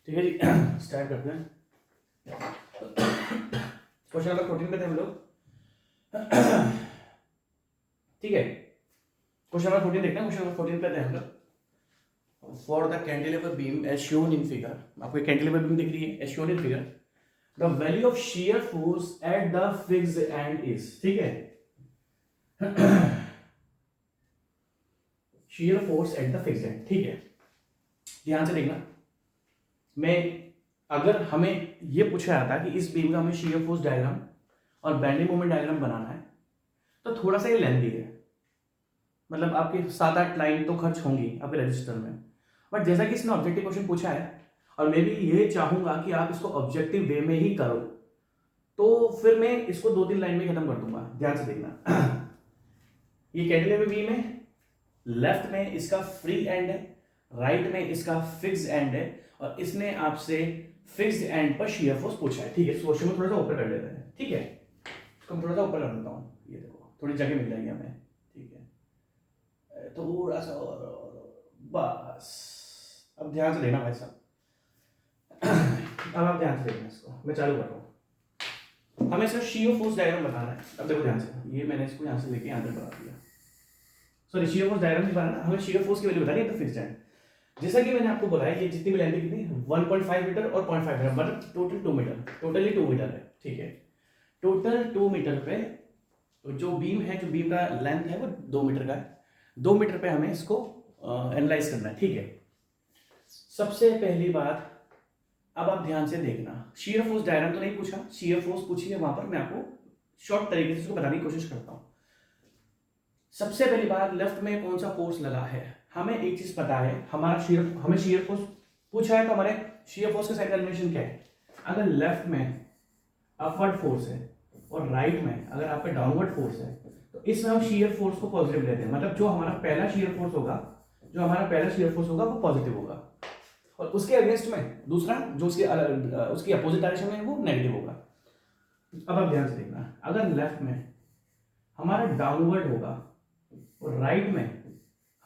ठीक है जी, स्टार्ट करते हैं। क्वेश्चन नंबर 14 पे थे हम लोग। ठीक है, क्वेश्चन नंबर 14 देखते हैं। क्वेश्चन नंबर 14 पे थे हम लोग। For the cantilever beam as shown in figure, आपको कैंटिलीवर बीम दिख रही है as shown in figure, the value of shear force at the fixed end is, ठीक है, shear force at the fixed end, ठीक है। ध्यान से देखना, मैं अगर हमें ये पूछा जाता कि इस बीम का हमें शियर फोर्स डायग्राम और बेंडिंग मोमेंट डायग्राम बनाना है, तो थोड़ा सा ये लेंथी है, मतलब आपके 7-8 लाइन तो खर्च होंगी आपके रजिस्टर में। बट जैसा कि इसने ऑब्जेक्टिव क्वेश्चन पूछा है और मैं भी ये चाहूंगा कि आप इसको ऑब्जेक्टिव वे में ही करो, तो फिर मैं इसको 2-3 लाइन में खत्म कर दूंगा। ध्यान से देखना, ये कैंटिलीवर बीम है, लेफ्ट में इसका फ्री एंड है, राइट में इसका फिक्स एंड है, और इसने आपसे फिक्स्ड एंड पर शियर फोर्स पूछा है। ठीक है, क्वेश्चन में थोड़ा सा ऊपर कर लेते हैं। ठीक है, तो थोड़ा सा ऊपर कर देता हूँ, ये देखो थोड़ी जगह मिल जाएगी हमें। ठीक है, थोड़ा सा और बस। अब ध्यान से देखना भाई साहब, अब आप ध्यान से देखना, इसको मैं चालू कर रहा हूँ। हमें इसका शियर फोर्स डायग्राम बनाना है। अब देखो ध्यान से, ये मैंने इसको यहाँ से लेके यहाँ तक बना दिया। सॉरी, शियर फोर्स डायग्राम नहीं बनाना, हमें शियर फोर्स की वैल्यू बतानी है तो फिक्स्ड एंड। जैसा कि मैंने आपको बताया, ये जितनी भी लेंथ कितनी 1.5 मीटर और 0.5 मीटर, मतलब टोटल 2 मीटर, टोटली 2 मीटर है। ठीक है, टोटल 2 मीटर पे तो जो बीम है, जो बीम का लेंथ है वो 2 मीटर का है। 2 मीटर पे हमें इसको एनालाइज करना है। ठीक है, सबसे पहली बात, अब आप ध्यान से देखना, शियर फोर्स डायग्राम तो नहीं पूछा, शियर फोर्स पूछी है वहां पर, मैं आपको शॉर्ट तरीके से इसको बताने की कोशिश करता हूं। सबसे पहली बात, लेफ्ट में कौन सा फोर्स लगा है, हमें एक चीज पता है, हमें शियर फोर्स पूछा है, तो हमारे शियर फोर्स का साइन कन्वेंशन क्या है। अगर लेफ्ट में अपवर्ड फोर्स है और राइट में अगर आप पे डाउनवर्ड फोर्स है, तो इसमें हम शियर फोर्स को पॉजिटिव लेते हैं, मतलब जो हमारा पहला शियर फोर्स होगा, वो पॉजिटिव होगा, और उसके अगेंस्ट में दूसरा जो उसकी अपोजिट डायरेक्शन में वो नेगेटिव होगा। अब आप ध्यान से देखना, अगर लेफ्ट में हमारा डाउनवर्ड होगा और राइट में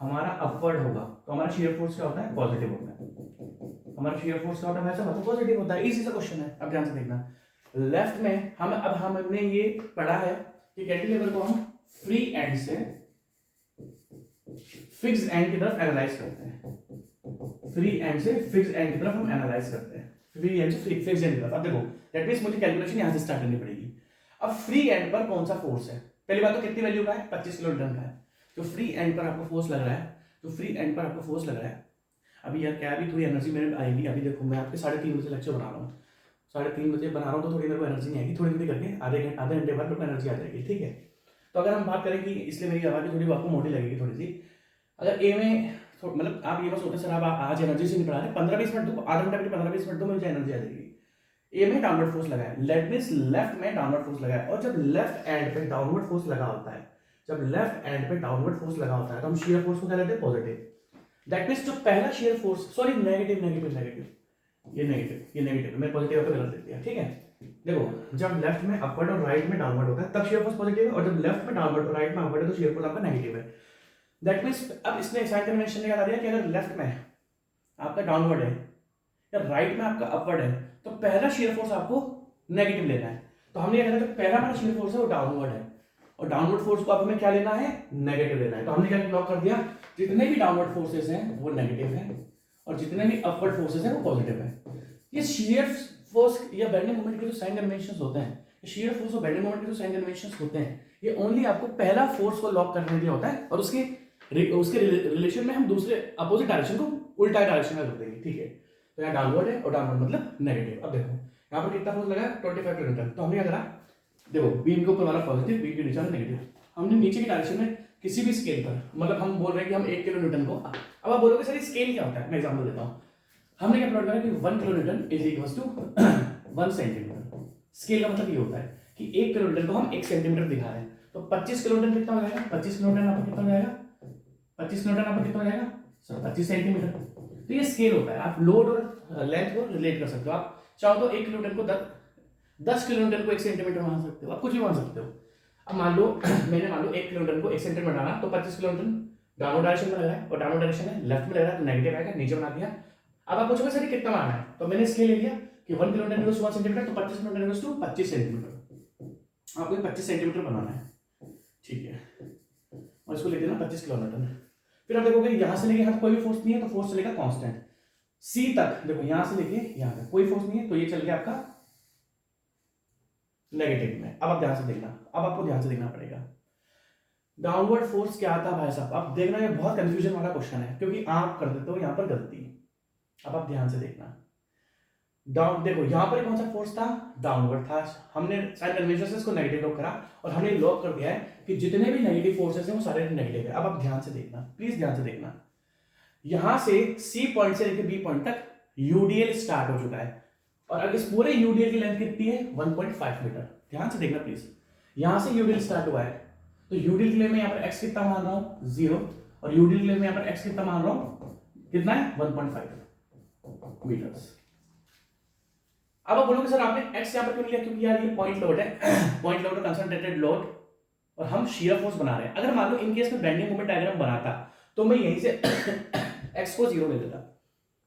हमारा अपवर्ड होगा, तो हमारा शियर फोर्स क्या होता है, पॉजिटिव होता है। हमारा शियर फोर्स क्या होता है, वैसा पॉजिटिव होता है। इसी से क्वेश्चन है। अब ध्यान से देखना, लेफ्ट में हमने ये पढ़ा है कि कैंटिलीवर को हम फ्री एंड से फिक्स एंड की तरफ एनालाइज करते हैं। फ्री एंड से फिक्स एंड की तरफ हम एनालाइज करते हैं, फ्री एंड से फिक्स एंड की तरफ। अब देखो, दैट मींस मुझे कैलकुलेशन यहां से स्टार्ट करनी पड़ेगी। अब फ्री एंड पर कौन सा फोर्स है, पहली बात तो कितनी वैल्यू का है, 25 किलो न्यूटन का है। जो फ्री एंड पर आपको फोर्स लग रहा है, अभी यार क्या, अभी थोड़ी एनर्जी मेरे आएगी। अभी देखो, मैं आपके 3:30 बजे लेक्चर बना रहा हूँ, 3:30 बजे बना रहा हूँ, तो थोड़ी मेरे को एनर्जी नहीं आएगी। थोड़ी देर करके आधे घंटे बाद मेरे को एनर्जी आ जाएगी। ठीक है, तो अगर हम बात करें कि इसलिए मेरी आवाज़ थोड़ी आपको मोटी लगेगी थोड़ी सी, अगर ए में मतलब आप ये मत सोचो सर आप आज एनर्जी से नहीं पढ़ा रहे, 15-20 मिनट दो, आधा घंटा 15-20 मिनट दो, मुझे एनर्जी आ जाएगी। ए में डाउनवर्ड फोर्स लगा है, लेट मींस लेफ्ट में डाउनवर्ड फोर्स लगा है, और जब लेफ्ट एंड पे डाउनवर्ड फोर्स लगा होता है, तो हम शियर फोर्स को क्या लेते हैं, पॉजिटिव। दैट मींस जो पहला शियर फोर्स, सॉरी नेगेटिव, ये नेगेटिव, मैं पॉजिटिव पे गलत लिख दिया। ठीक है, देखो जब लेफ्ट में अपवर्ड और राइट में डाउनवर्ड होता है तब शियर फोर्स पॉजिटिव है, और जब लेफ्ट में डाउनवर्ड और राइट में अपवर्ड है तो शियर फोर्स आपका नेगेटिव है। दैट मींस अब इसने साइन कन्वेंशन ने बता दिया कि अगर लेफ्ट में आपका डाउनवर्ड है या राइट में आपका अपवर्ड है, तो पहला शियर फोर्स आपको नेगेटिव लेना है। तो हमने क्या कहा, जो पहला हमारा शियर फोर्स है वो डाउनवर्ड है, और डाउनवर्ड फोर्स को अब हमें क्या लेना है, नेगेटिव लेना है। तो हमने क्या ब्लॉक कर दिया, जितने भी डाउनवर्ड फोर्सेस हैं वो नेगेटिव हैं, और जितने भी अपवर्ड फोर्सेस हैं वो पॉजिटिव है। ये शियर फोर्स या बेंडिंग मोमेंट के जो साइन कन्वेंशंस होते हैं, शियर फोर्स और बेंडिंग मोमेंट के जो साइन कन्वेंशंस होते हैं, ये ओनली आपको पहला फोर्स को लॉक करने के लिए होता है, और उसके रिलेशन में हम दूसरे अपोजिट डायरेक्शन को उल्टा डायरेक्शन में रख देंगे। ठीक है, तो यहाँ डाउनवर्ड है और डाउनवर्ड मतलब नेगेटिव। अब देखो यहाँ पर कितना फोर्स लगा, 25 किलो न्यूटन। तो हमने क्या करा, देखो बीम के ऊपर वाला पॉजिटिव, बीम के नीचे वाला नेगेटिव। हमने नीचे की डायरेक्शन में किसी भी स्केल पर, मतलब हम बोल रहे हैं कि हम 1 किलो न्यूटन को, अब आप बोलोगे सर स्केल क्या होता है, मैं एग्जांपल देता हूँ। हमने क्या प्लॉट करा कि 1 kilo newton is equal to 1 centimetre. Scale का मतलब ये होता है कि 1 किलो न्यूटन को हम 1 सेंटीमीटर दिखा रहे हैं, तो 25 किलो न्यूटन कितना हो जाएगा, 25 किलो न्यूटन आपका कितना हो जाएगा, 25 किलो न्यूटन आपका कितना हो जाएगा सर, 25 सेंटीमीटर। तो ये स्केल होता है, आप लोड और लेंथ को रिलेट कर सकते हो। आप चाहो तो 1 किलो न्यूटन को 10 किलो न्यूटन को 1 सेंटीमीटर मान सकते हो, आप कुछ भी मान सकते हो। अब मान लो मैंने मान लो 1 किलो न्यूटन को 1 सेंटीमीटर बनाना, तो 25 किलो न्यूटन डाउनवर्ड डायरेक्शन में लग रहा है, और डाउनवर्ड डायरेक्शन में लेफ्ट में लग रहा है, तो नेगेटिव आएगा, नीचे बना दिया। अब आप पूछोगे सर ये कितना माना है, तो मैंने स्केल ले लिया कि 1 किलोमीटर इक्वल्स टू 1 सेंटीमीटर, तो 25 किलोमीटर इक्वल्स टू 25 सेंटीमीटर। आपको 25 सेंटीमीटर बनाना है, ठीक है, और इसको ले देना 25 किलोमीटर। फिर आप देखोगे यहां से लेके यहां कोई भी फोर्स नहीं है, तो फोर्स चलेगा कांस्टेंट। सी तक देखो, यहां से लेके यहां तक कोई फोर्स नहीं है, तो ये चल गया आपका नेगेटिव में। अब आप ध्यान से देखना, अब आपको ध्यान से देखना पड़ेगा डाउनवर्ड फोर्स क्या आता है भाई साहब। अब देखना ये बहुत कंफ्यूजन वाला क्वेश्चन है, क्योंकि आप कर देते हो यहां पर गलती। अब आप ध्यान से देखना, डाउन देखो यहां पर कौन सा फोर्स था, डाउनवर्ड था। हमने साइन कन्वेंशन से इसको नेगेटिव लॉक करा और हमने लॉक कर दिया है कि जितने भी नेगेटिव फोर्सेस हैं वो सारे नेगेटिव है। अब आप ध्यान से देखना, प्लीज ध्यान से देखना, यहां से सी पॉइंट से लेकर बी पॉइंट तक यूडीएल स्टार्ट हो चुका है, और अब इस पूरे यूडीएल की लेंथ कितनी है, 1.5 मीटर। ध्यान से देखना प्लीज, यहां से यूडीएल स्टार्ट हुआ है, तो यूडीएल के लिए मैं यहां पर एक्स कितना मान रहा हूं 0, और यूडीएल के लिए मैं यहां पर एक्स कितना मान रहा हूं, कितना है 1.5 मीटर्स। अब आप बोलोगे सर आपने एक्स यहां पर क्यों लिया, क्योंकि यार ये पॉइंट लोड है, पॉइंट लोड कंसंट्रेटेड लोड, और हम शियर फोर्स बना रहे हैं। अगर मान लो इन केस में बेंडिंग मोमेंट डायग्राम बनाता तो मैं यहीं से एक्स को 0 ले लेता।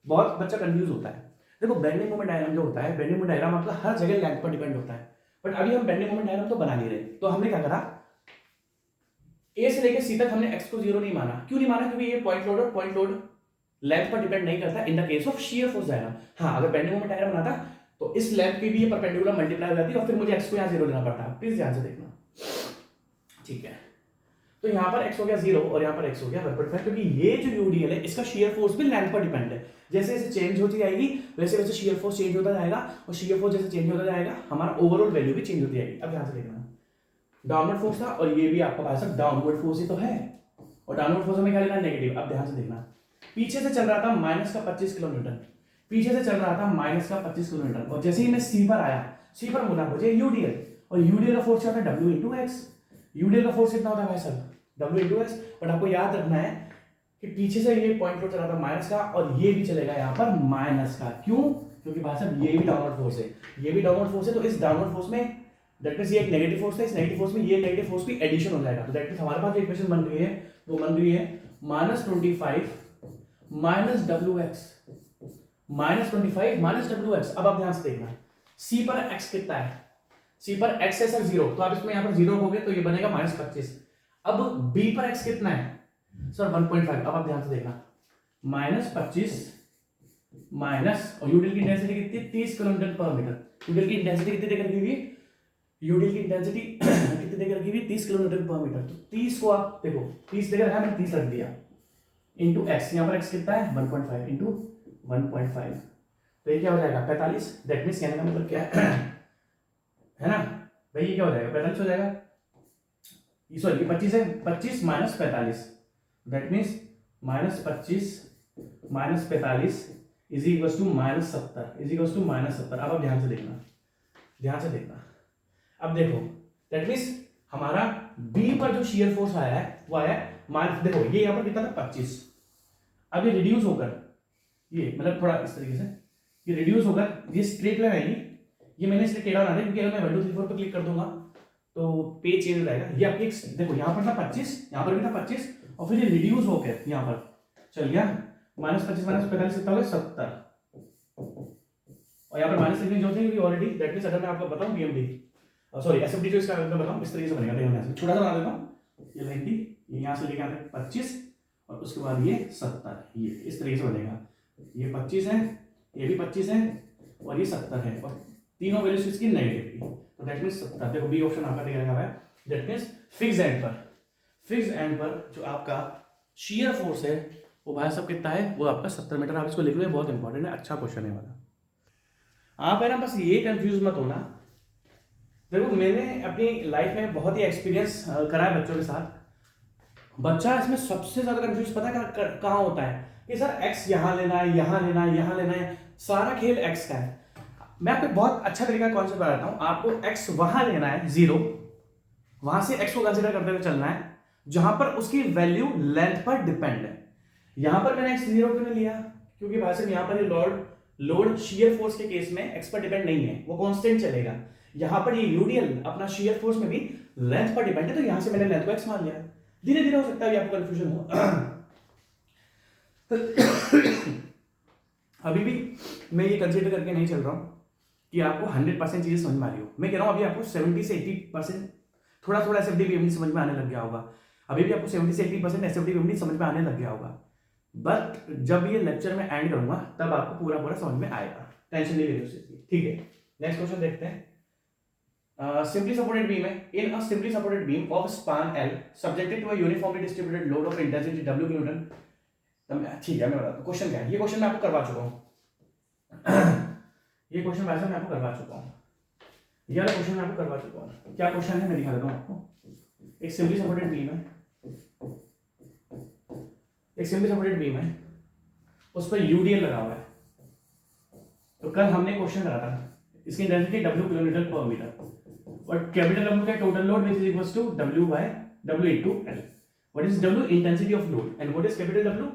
बहुत बच्चा कंफ्यूज होता है। देखो बेंडिंग मोमेंट डायग्राम जो होता है, बेंडिंग मोमेंट डायग्राम आपका हर जगह लेंथ पर डिपेंड होता है, बट अभी हम बेंडिंग मोमेंट डायग्राम तो बना नहीं रहे। तो हमने क्या करा, ए से लेकर सी तक हमने एक्स को 0 नहीं माना। क्यों नहीं माना, क्योंकि ये पॉइंट लोड और पॉइंट लोड लेंथ पर डिपेंड नहीं करता in the case of shear force diagram. हाँ, अगर बेंडिंग मोमेंट डायग्राम बनाता तो इस लेंथ पे भी ये परपेंडिकुलर मल्टीप्लाई हो जाती और फिर मुझे एक्स को यहाँ 0 लेना पड़ता। प्लीज ध्यान से देखना, ठीक है। तो यहाँ पर x हो गया 0 और यहाँ पर x हो गया 1.5, क्योंकि ये जो यूडीएल है इसका शियर फोर्स भी लेंथ पर डिपेंड है। जैसे जैसे चेंज होती जाएगी वैसे वैसे शियर फोर्स चेंज होता जाएगा, और शियर फोर्स जैसे चेंज होता जाएगा हमारा ओवरऑल वैल्यू भी चेंज होती जाएगी। अब ध्यान से देखना, डाउनवर्ड फोर्स था और ये भी आपका पास डाउनवर्ड फोर्स ही तो है, और डाउनवर्ड फोर्स हमें क्या लेना, नेगेटिव। अब ध्यान से देखना, पीछे से चल रहा था माइनस का 25 किलोमीटर, पीछे से चल रहा था माइनस का 25 किलोमीटर, और जैसे ही मैं सी पर आया, सी पर मुझे मुझे यूडीएल, और यूडीएल का फोर्स क्या था, W इंटू एक्स। यूडीएल का फोर्स कितना होता है भाई साहब, W इंटू एक्स। बट आपको याद रखना है कि पीछे से ये पॉइंट लोड चला था माइनस का, और ये भी चलेगा यहाँ पर माइनस का। क्यों, क्योंकि भाई साहब ये भी डाउनवर्ड फोर्स है, ये भी डाउनवर्ड फोर्स है, तो इस डाउनवर्ड फोर्स में दैट मींस ये एक नेगेटिव फोर्स है, इस नेगेटिव फोर्स में ये नेगेटिव फोर्स भी एडिशन हो जाएगा। तो दैट मींस हमारे पास जो इक्वेशन बन रही है वो बन रही है -25 माइनस WX माइनस WX। अब आप ध्यान से देखना, C पर x कितना है, C पर x है सर 0, तो आप इसमें यहाँ पर 0 हो गए तो ये बनेगा -25। अब B पर x कितना है सर 1.5। अब आप ध्यान से देखना, -25 माइनस, और यूडीएल की इंटेंसिटी कितनी, 30 किलोमीटर पर मीटर। यूडीएल की इंटेंसिटी कितनी देकर रखी हुई, यूडीएल की इंटेंसिटी कितनी देकर रखी हुई, 30 किलोमीटर पर मीटर। तो 30 को आप देखो, 30 देकर रखा है, मैंने 30 रख दिया, इंटू एक्स। यहाँ पर x कितना है 1.5 इंटू 1.5, तो ये क्या हो जाएगा 45। दैट मीन्स कहने का मतलब क्या है ना भाई, ये क्या हो जाएगा 45 हो जाएगा, सॉरी 25 है, 25 minus 45, that means -25 minus 45 is equal to -70, is equal to -70। अब आप ध्यान से देखना, ध्यान से देखना। अब देखो दैट मीन्स हमारा बी पर जो शियर फोर्स आया है वो आया है माइनस, देखो ये यहाँ पर कितना था 25, अब ये रिड्यूस होकर ये मतलब थोड़ा इस तरीके से ये रिड्यूस होकर ये स्ट्रेट लाइन आएगी। ये मैंने इसलिए टेढ़ा बना दिया क्योंकि अगर मैं 1 2 3 4 पे क्लिक कर दूंगा तो पेज चेंज हो जाएगा। ये आपकी देखो यहाँ पर था 25, यहाँ पर भी था 25, और फिर ये रिड्यूस होकर यहाँ पर चल गया -25 माइनस 45 कितना हो गया 70, और यहाँ पर माइनस लिखने जो थे क्योंकि ऑलरेडी दैट मींस अगर मैं आपको बताऊं बीएमडी सॉरी एसएफडी जो इसका मैं बताऊं इस तरीके से बनेगा। देखो मैं छोटा सा बना देता हूं, ये लाइन थी, ये यहाँ से लेके आते 25 और उसके बाद ये 70, ये इस तरीके से बनेगा। ये 25 है, ये भी 25 है और ये 70 है, और तीनों वैल्यूज इसकी नेगेटिव की, तो दैट मींस 70। देखो बी ऑप्शन आपका दिया हुआ है, दैट मींस फिक्स एंड पर, फिक्स एंड पर जो आपका शियर फोर्स है वो भाई साहब कितना है, वो आपका 70 मीटर। आप इसको लिख लो, बहुत इंपॉर्टेंट है, अच्छा क्वेश्चन है वाला। आप है ना बस ये कंफ्यूज मत होना। देखो मैंने अपनी लाइफ में बहुत ही एक्सपीरियंस करा है बच्चों के साथ। बच्चा इसमें सबसे ज्यादा कंफ्यूज पता है कहाँ होता है कि सर एक्स यहाँ लेना है, यहाँ लेना है, यहाँ लेना है, सारा खेल एक्स का है। मैं आपको बहुत अच्छा तरीका कॉन्सेप्ट बताता हूँ। आपको एक्स वहां लेना है 0, वहां से एक्स को कंसिडर करते हुए चलना है जहां पर उसकी वैल्यू लेंथ पर डिपेंड है। यहां पर मैंने एक्स 0 क्यों नहीं लिया, क्योंकि भाई साहब यहाँ पर ये लोड शियर फोर्स के केस में एक्स पर डिपेंड नहीं है, वो कांस्टेंट चलेगा। यहां पर ये यूडीएल अपना शियर फोर्स में भी लेंथ पर डिपेंड है, तो यहां से मैंने लेंथ को एक्स मान लिया। धीरे धीरे हो सकता है आपको कंफ्यूजन हो। अभी भी मैं ये कंसिडर करके नहीं चल रहा हूँ कि आपको 100% चीज़ें समझ में आ रही हो। मैं कह रहा हूँ अभी आपको 70 से 80% थोड़ा थोड़ा एसएफडी बीएमडी समझ में आने लग गया होगा। अभी भी आपको 70 से 80% एसएफडी बीएमडी समझ में आने लग गया होगा। बट जब ये लेक्चर में एंड करूंगा तब आपको पूरा पूरा समझ में आएगा, टेंशन नहीं लेनी उसकी, ठीक है। नेक्स्ट क्वेश्चन देखते हैं। Simply supported beam है, in a simply supported beam of span L subjected to a uniformly distributed load of intensity W Newton. ठीक है, मैं बताता हूँ क्वेश्चन क्या है। ये क्वेश्चन मैं आपको करवा चुका हूँ ये क्वेश्चन वैसे मैं आपको करवा चुका हूँ, ये वाला क्वेश्चन मैं आपको करवा चुका हूँ। क्या क्वेश्चन है मैं दिखा देता हूँ आपको। एक सिंपली सपोर्टेड बीम है, एक सिंपली सपोर्टेड बीम है, उस पर यूडीएल लगा हुआ है। तो कल हमने क्वेश्चन करा था, इसकी इंटेंसिटी W किलोमीटर पर मीटर और कैपिटल W का total load which is equals to W by W into L। What is W? Intensity of load. And what is capital W?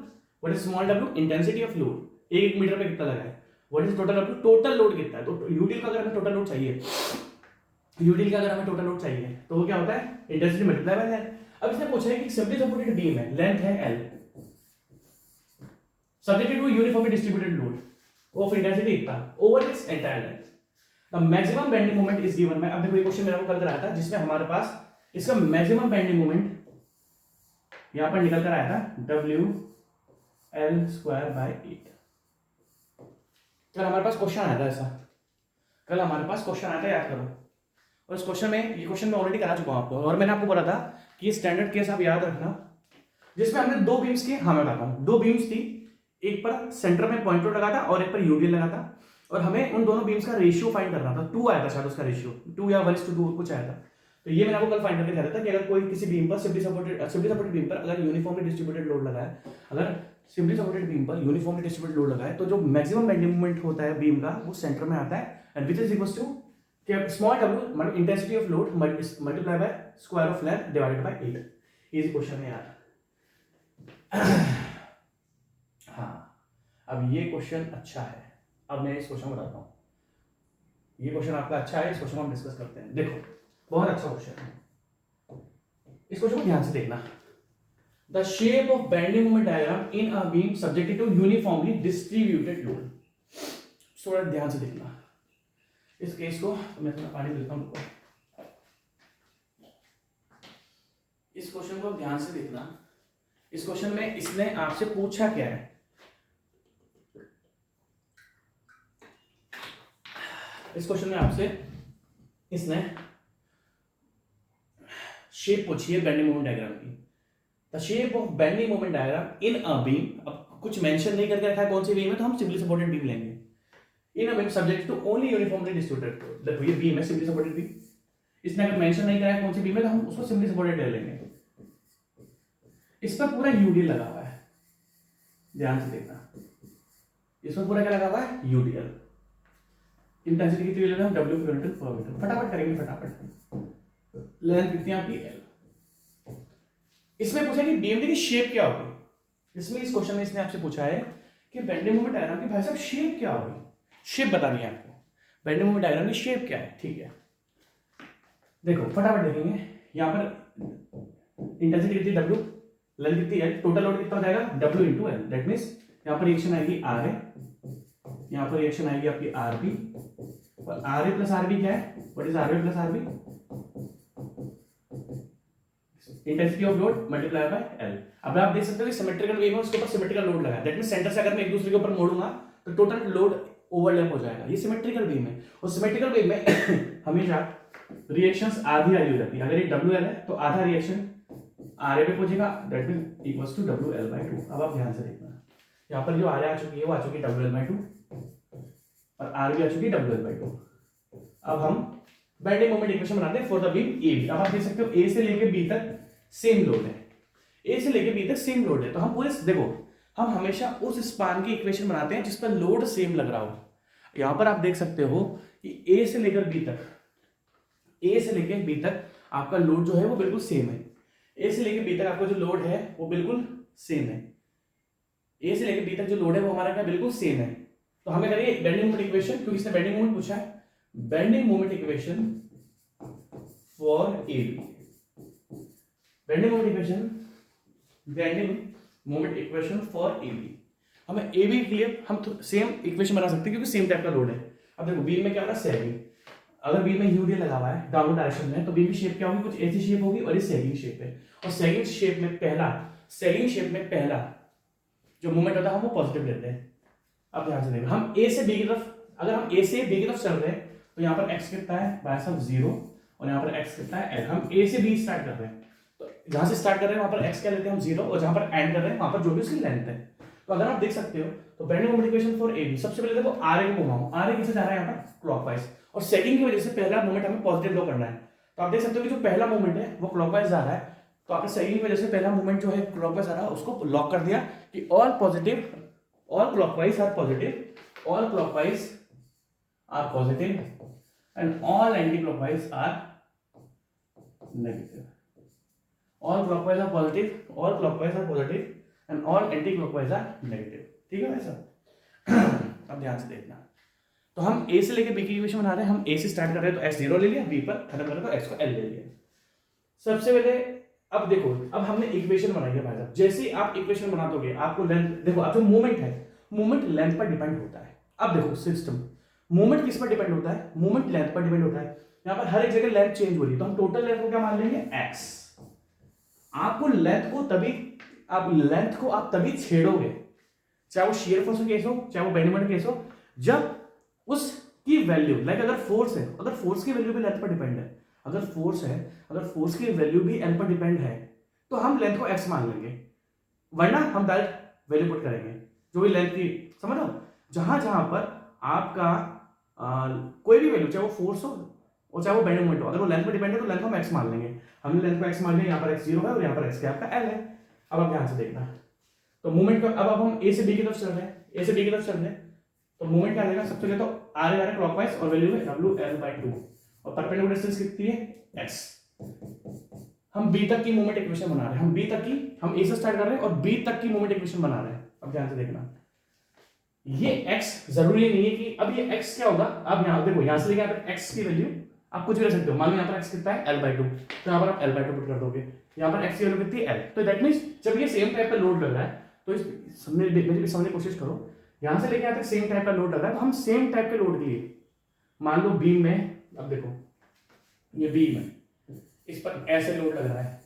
What is small w? Intensity of load. 1 metre पे कितना लगा है। What is total W? Total load कितना है। तो UDL का अगर हमें टोटल लोड चाहिए, यूडीएल का अगर हमें टोटल लोड चाहिए तो वो क्या होता है? Intensity multiply by length. अब इसने पूछा है कि सिंपली सपोर्टेड बीम है, लेंथ है L, subjected to uniformly distributed load of intensity इतना over its entire length। The maximum bending moment is given by, अब देखो ये क्वेश्चन मेरा को कल कराया था जिसमें हमारे पास इसका मैक्सिमम बेंडिंग मोमेंट यहां पर निकल कर आया था W L स्क्वायर बाय 8। कल हमारे पास क्वेश्चन आया था ऐसा, कल हमारे पास क्वेश्चन आया था, याद करो। और इस क्वेश्चन में, ये क्वेश्चन मैं ऑलरेडी करा चुका हूं आपको, और मैंने आपको बोला था कि ये स्टैंडर्ड केस आप याद रखना जिसमें हमने 2 बीम्स की, हाँ मैं बताता हूं, 2 बीम्स थी, एक पर सेंटर में पॉइंट लगा था और एक पर यूडीएल लगा था, और हमें उन दोनों बीम्स का रेशियो फाइंड करना था। 2 आया था शायद उसका रेशियो, 2 या 1:2 कुछ आया था। तो ये मैंने आपको कल फाइंड करके दिखाया था कि अगर कोई किसी बीम पर सिंपली सपोर्टेड बीम पर अगर यूनिफॉर्मली डिस्ट्रीब्यूटेड लोड लगा है, अगर सिंपली सपोर्टेड बीम पर यूनिफॉर्मली डिस्ट्रीब्यूटेड लोड लगा है, तो जो मैक्सिमम बेंडिंग मोमेंट होता है बीम का वो सेंटर में आता है, and which is equals to small w मतलब intensity of load multiply by square of length divided by 8। Easy question है यार। हाँ, अब ये क्वेश्चन अच्छा है। अब मैं इस क्वेश्चन को बताता हूँ। ये क्वेश्चन आपका अच्छा है, इस क्वेश्चन को हम डिस्कस करते हैं। देखो बहुत अच्छा क्वेश्चन है, इस क्वेश्चन को ध्यान से देखना। The shape of bending moment diagram in a beam subjected to uniformly distributed load. थोड़ा ध्यान से देखना इस केस को। तो मैं थोड़ा पानी लेता हूँ। इस क्वेश्चन को ध्यान से देखना। इस क्वेश्चन में इसने आपसे पूछा क्या है? इस क्वेश्चन में आपसे इसने शेप पूछी है बेंडिंग मोमेंट डायग्राम की। The shape of bending moment diagram in a beam. अब कुछ मेंशन नहीं करके रखा है कौन सी बीम है, तो हम सिंपली सपोर्टेड बीम लेंगे। In a beam subject to only uniformly distributed load. देखो ये बीम है सिंपली सपोर्टेड बीम, इसने अगर मेंशन नहीं करा है कौन सी बीम है तो हम उसको सिंपली सपोर्टेड ले लेंगे। इस पर पूरा यूडीएल लगा हुआ है, ध्यान से देखना। इसमें पूरा क्या लगा हुआ है? यूडीएल। इंटेंसिटी कितनी ले लेना हम? W किलोमीटर पर मीटर। फटाफट करेंगे, फटाफट। लेंथ कितनी आपकी? L। इसमें पूछा कि बीएमडी की शेप क्या होगी। इसमें इस क्वेश्चन में इसने आपसे पूछा है कि बेंडिंग मोमेंट डायग्राम की भाई साहब शेप क्या होगी। शेप बतानी है आपको, बेंडिंग मोमेंट डायग्राम की शेप क्या है, ठीक है। देखो फटाफट देखेंगे। यहाँ पर इंटेंसिटी कितनी W, लेंथ कितनी L, टोटल लोड कितना हो जाएगा? W into L। That means यहाँ पर रिएक्शन आएगी RA, यहाँ पर रिएक्शन आएगी आपकी RB, और RA प्लस RB क्या है? What is RA plus RB? Intensity of load multiply bye L। अब आप देख सकते हो कि सिमेट्रिकल बीम है, उसके ऊपर सिमेट्रिकल लोड लगा है। दैट मींस सेंटर से अगर मैं एक दूसरे के ऊपर मोड़ूंगा तो टोटल लोड ओवरलैप हो जाएगा। ये सिमेट्रिकल बीम है, और सिमेट्रिकल बीम में हमेशा रिएक्शंस आधी आधी हो जाती है। अगर ये WL है तो आधा रिएक्शन RA पे पहुंचेगा, that means equals to WL/2। अब आप ध्यान से देखना, यहाँ पर जो RA आ चुकी है वो आ चुकी है WL/2 और RB आ चुकी है WL/2। अब हम बेंडिंग मोमेंट इक्वेशन बनाते हैं फॉर द बीम AB। अब आप देख सकते हो A से लेके B तक सेम लोड है, A से लेके B तक सेम लोड है। तो हम पूरे देखो, हम हमेशा उस स्पान की इक्वेशन बनाते हैं जिस पर लोड सेम लग रहा हो। यहां पर आप देख सकते हो कि A से लेकर B तक, A से लेकर B तक आपका लोड जो है वो बिल्कुल सेम है। A से लेकर B तक आपका जो लोड है वो बिल्कुल सेम है। A से लेकर B तक जो लोड है वो हमारा क्या बिल्कुल सेम है। तो हमें करिए बेंडिंग मोमेंट इक्वेशन, क्योंकि इसने बेंडिंग मोमेंट पूछा है। Bending moment equation for AB। Bending moment equation, bending moment equation for AB। हमें ए बी के लिए हम सेम इक्वेशन बना सकते हैं क्योंकि सेम टाइप का लोड है। अब देखो बीम में क्या हो रहा है, सैगिंग। अगर बीम में यूडीएल लगा हुआ है डाउनवर्ड डायरेक्शन में, तो बीम की शेप क्या होगी, कुछ ऐसी शेप होगी और ये सैगिंग शेप है। और सैगिंग शेप में पहला जो मूवमेंट होता है हम वो पॉजिटिव लेते हैं। अब ध्यान से देखो, हम ए से बी की तरफ, अगर हम ए से बी की तरफ चल रहे हैं तो यहाँ पर एक्स कितना है, बाय सब 0, और यहाँ पर एक्स कितना है एल। हम ए से बी स्टार्ट कर रहे हैं, तो जहां से स्टार्ट कर रहे हैं वहां पर एक्स क्या लेते हैं हम 0, और जहां पर एंड कर रहे हैं वहां पर जो भी उसकी लेंथ है। तो अगर आप देख सकते हो तो bending moment equation for A B, सबसे पहले देखो आर ए को घुमाओ, आर ए किसे जा रहा है यहाँ पर क्लॉकवाइज, और सेकंड की वजह से पहला मोमेंट हमें पॉजिटिव लो करना है। तो आप देख सकते हो कि जो पहला मोमेंट है वो क्लॉकवाइज जा रहा है, तो आपने सेकंड की वजह से पहला मोमेंट जो है क्लॉकवाइज आ रहा है उसको लॉक कर दिया कि all clockwise are positive, all clockwise are positive and all anti clockwise are negative. All clockwise are positive, all clockwise are positive and all anti clockwise are negative. ठीक है भाई साहब। अब ध्यान से देखना, तो हम ए से लेके बी की इक्वेशन बना रहे हैं, हम ए से स्टार्ट कर रहे हैं तो एक्स 0 ले लिया, बी पर खत्म करें तो एक्स को एल ले लिया। सबसे पहले अब देखो, अब हमने इक्वेशन बनाई है भाई साहब, जैसे ही आप इक्वेशन बना दोगे आपको लेंथ, देखो अब जो मूवमेंट है, मूवमेंट लेंथ पर डिपेंड होता है। अब देखो सिस्टम, मूवमेंट किस पर डिपेंड होता है, मूवमेंट लेंथ पर डिपेंड होता है। यहाँ पर हर एक जगह लेंथ चेंज हो रही है, तो हम टोटल लेंथ को क्या मान लेंगे, एक्स। आपको लेंथ को आप तभी छेड़ोगे, चाहे वो शियर फोर्स का केस हो, चाहे वो बेंडिंग मोमेंट केस हो, जब उसकी वैल्यू, लाइक अगर फोर्स है, अगर फोर्स की वैल्यू भी लेंथ पर डिपेंड है, अगर फोर्स की वैल्यू भी एल पर डिपेंड है, तो हम लेंथ को एक्स मान लेंगे, वरना हम डायरेक्ट वैल्यू पुट करेंगे जो भी लेंथ की, समझ लो, जहां जहां पर आपका कोई भी वैल्यू, चाहे वो फोर्स हो और चाहे वो बेंडिंग मोमेंट हो, अगर वो लेंथ पर डिपेंड है तो लेंथ को हम एक्स मान लेंगे। हमने लेंथ को एक्स मान लिया, यहाँ पर एक्स 0 है और यहाँ पर एक्स क्या आपका एल है। अब आप ध्यान से देखना, तो मूवमेंट का अब हम ए से बी की तरफ चल रहे हैं, ए से बी की तरफ चल रहे हैं, तो मूवमेंट क्या आएगा, सबसे पहले तो आ रहा है क्लॉकवाइज और वैल्यू है WL/2 और परपेंडिकुलर डिस्टेंस कितनी है x। हम बी तक की मूवमेंट इक्वेशन बना रहे हैं, हम ए से स्टार्ट कर रहे हैं और बी तक की मूवमेंट इक्वेशन बना रहे हैं। अब ध्यान से देखना, ये x जरूरी नहीं है कि अब ये x क्या होगा, अब यहां देखो, यहां से लेके यहाँ पर x की वैल्यू आप कुछ भी रख सकते हो, मान लो यहाँ पर x कितना है L/2, तो यहाँ पर आप L/2 पुट कर दोगे, यहाँ पर x की वैल्यू कितनी है L। तो दैट मींस जब ये सेम टाइप का लोड लग रहा है, तो इस समझने की कोशिश करो, यहां से लेके यहाँ तक सेम टाइप का लोड लग रहा है, तो हम सेम टाइप के लोड के लिए, मान लो बीम में, अब देखो ये बीम है, इस पर ऐसे लोड लग रहा है,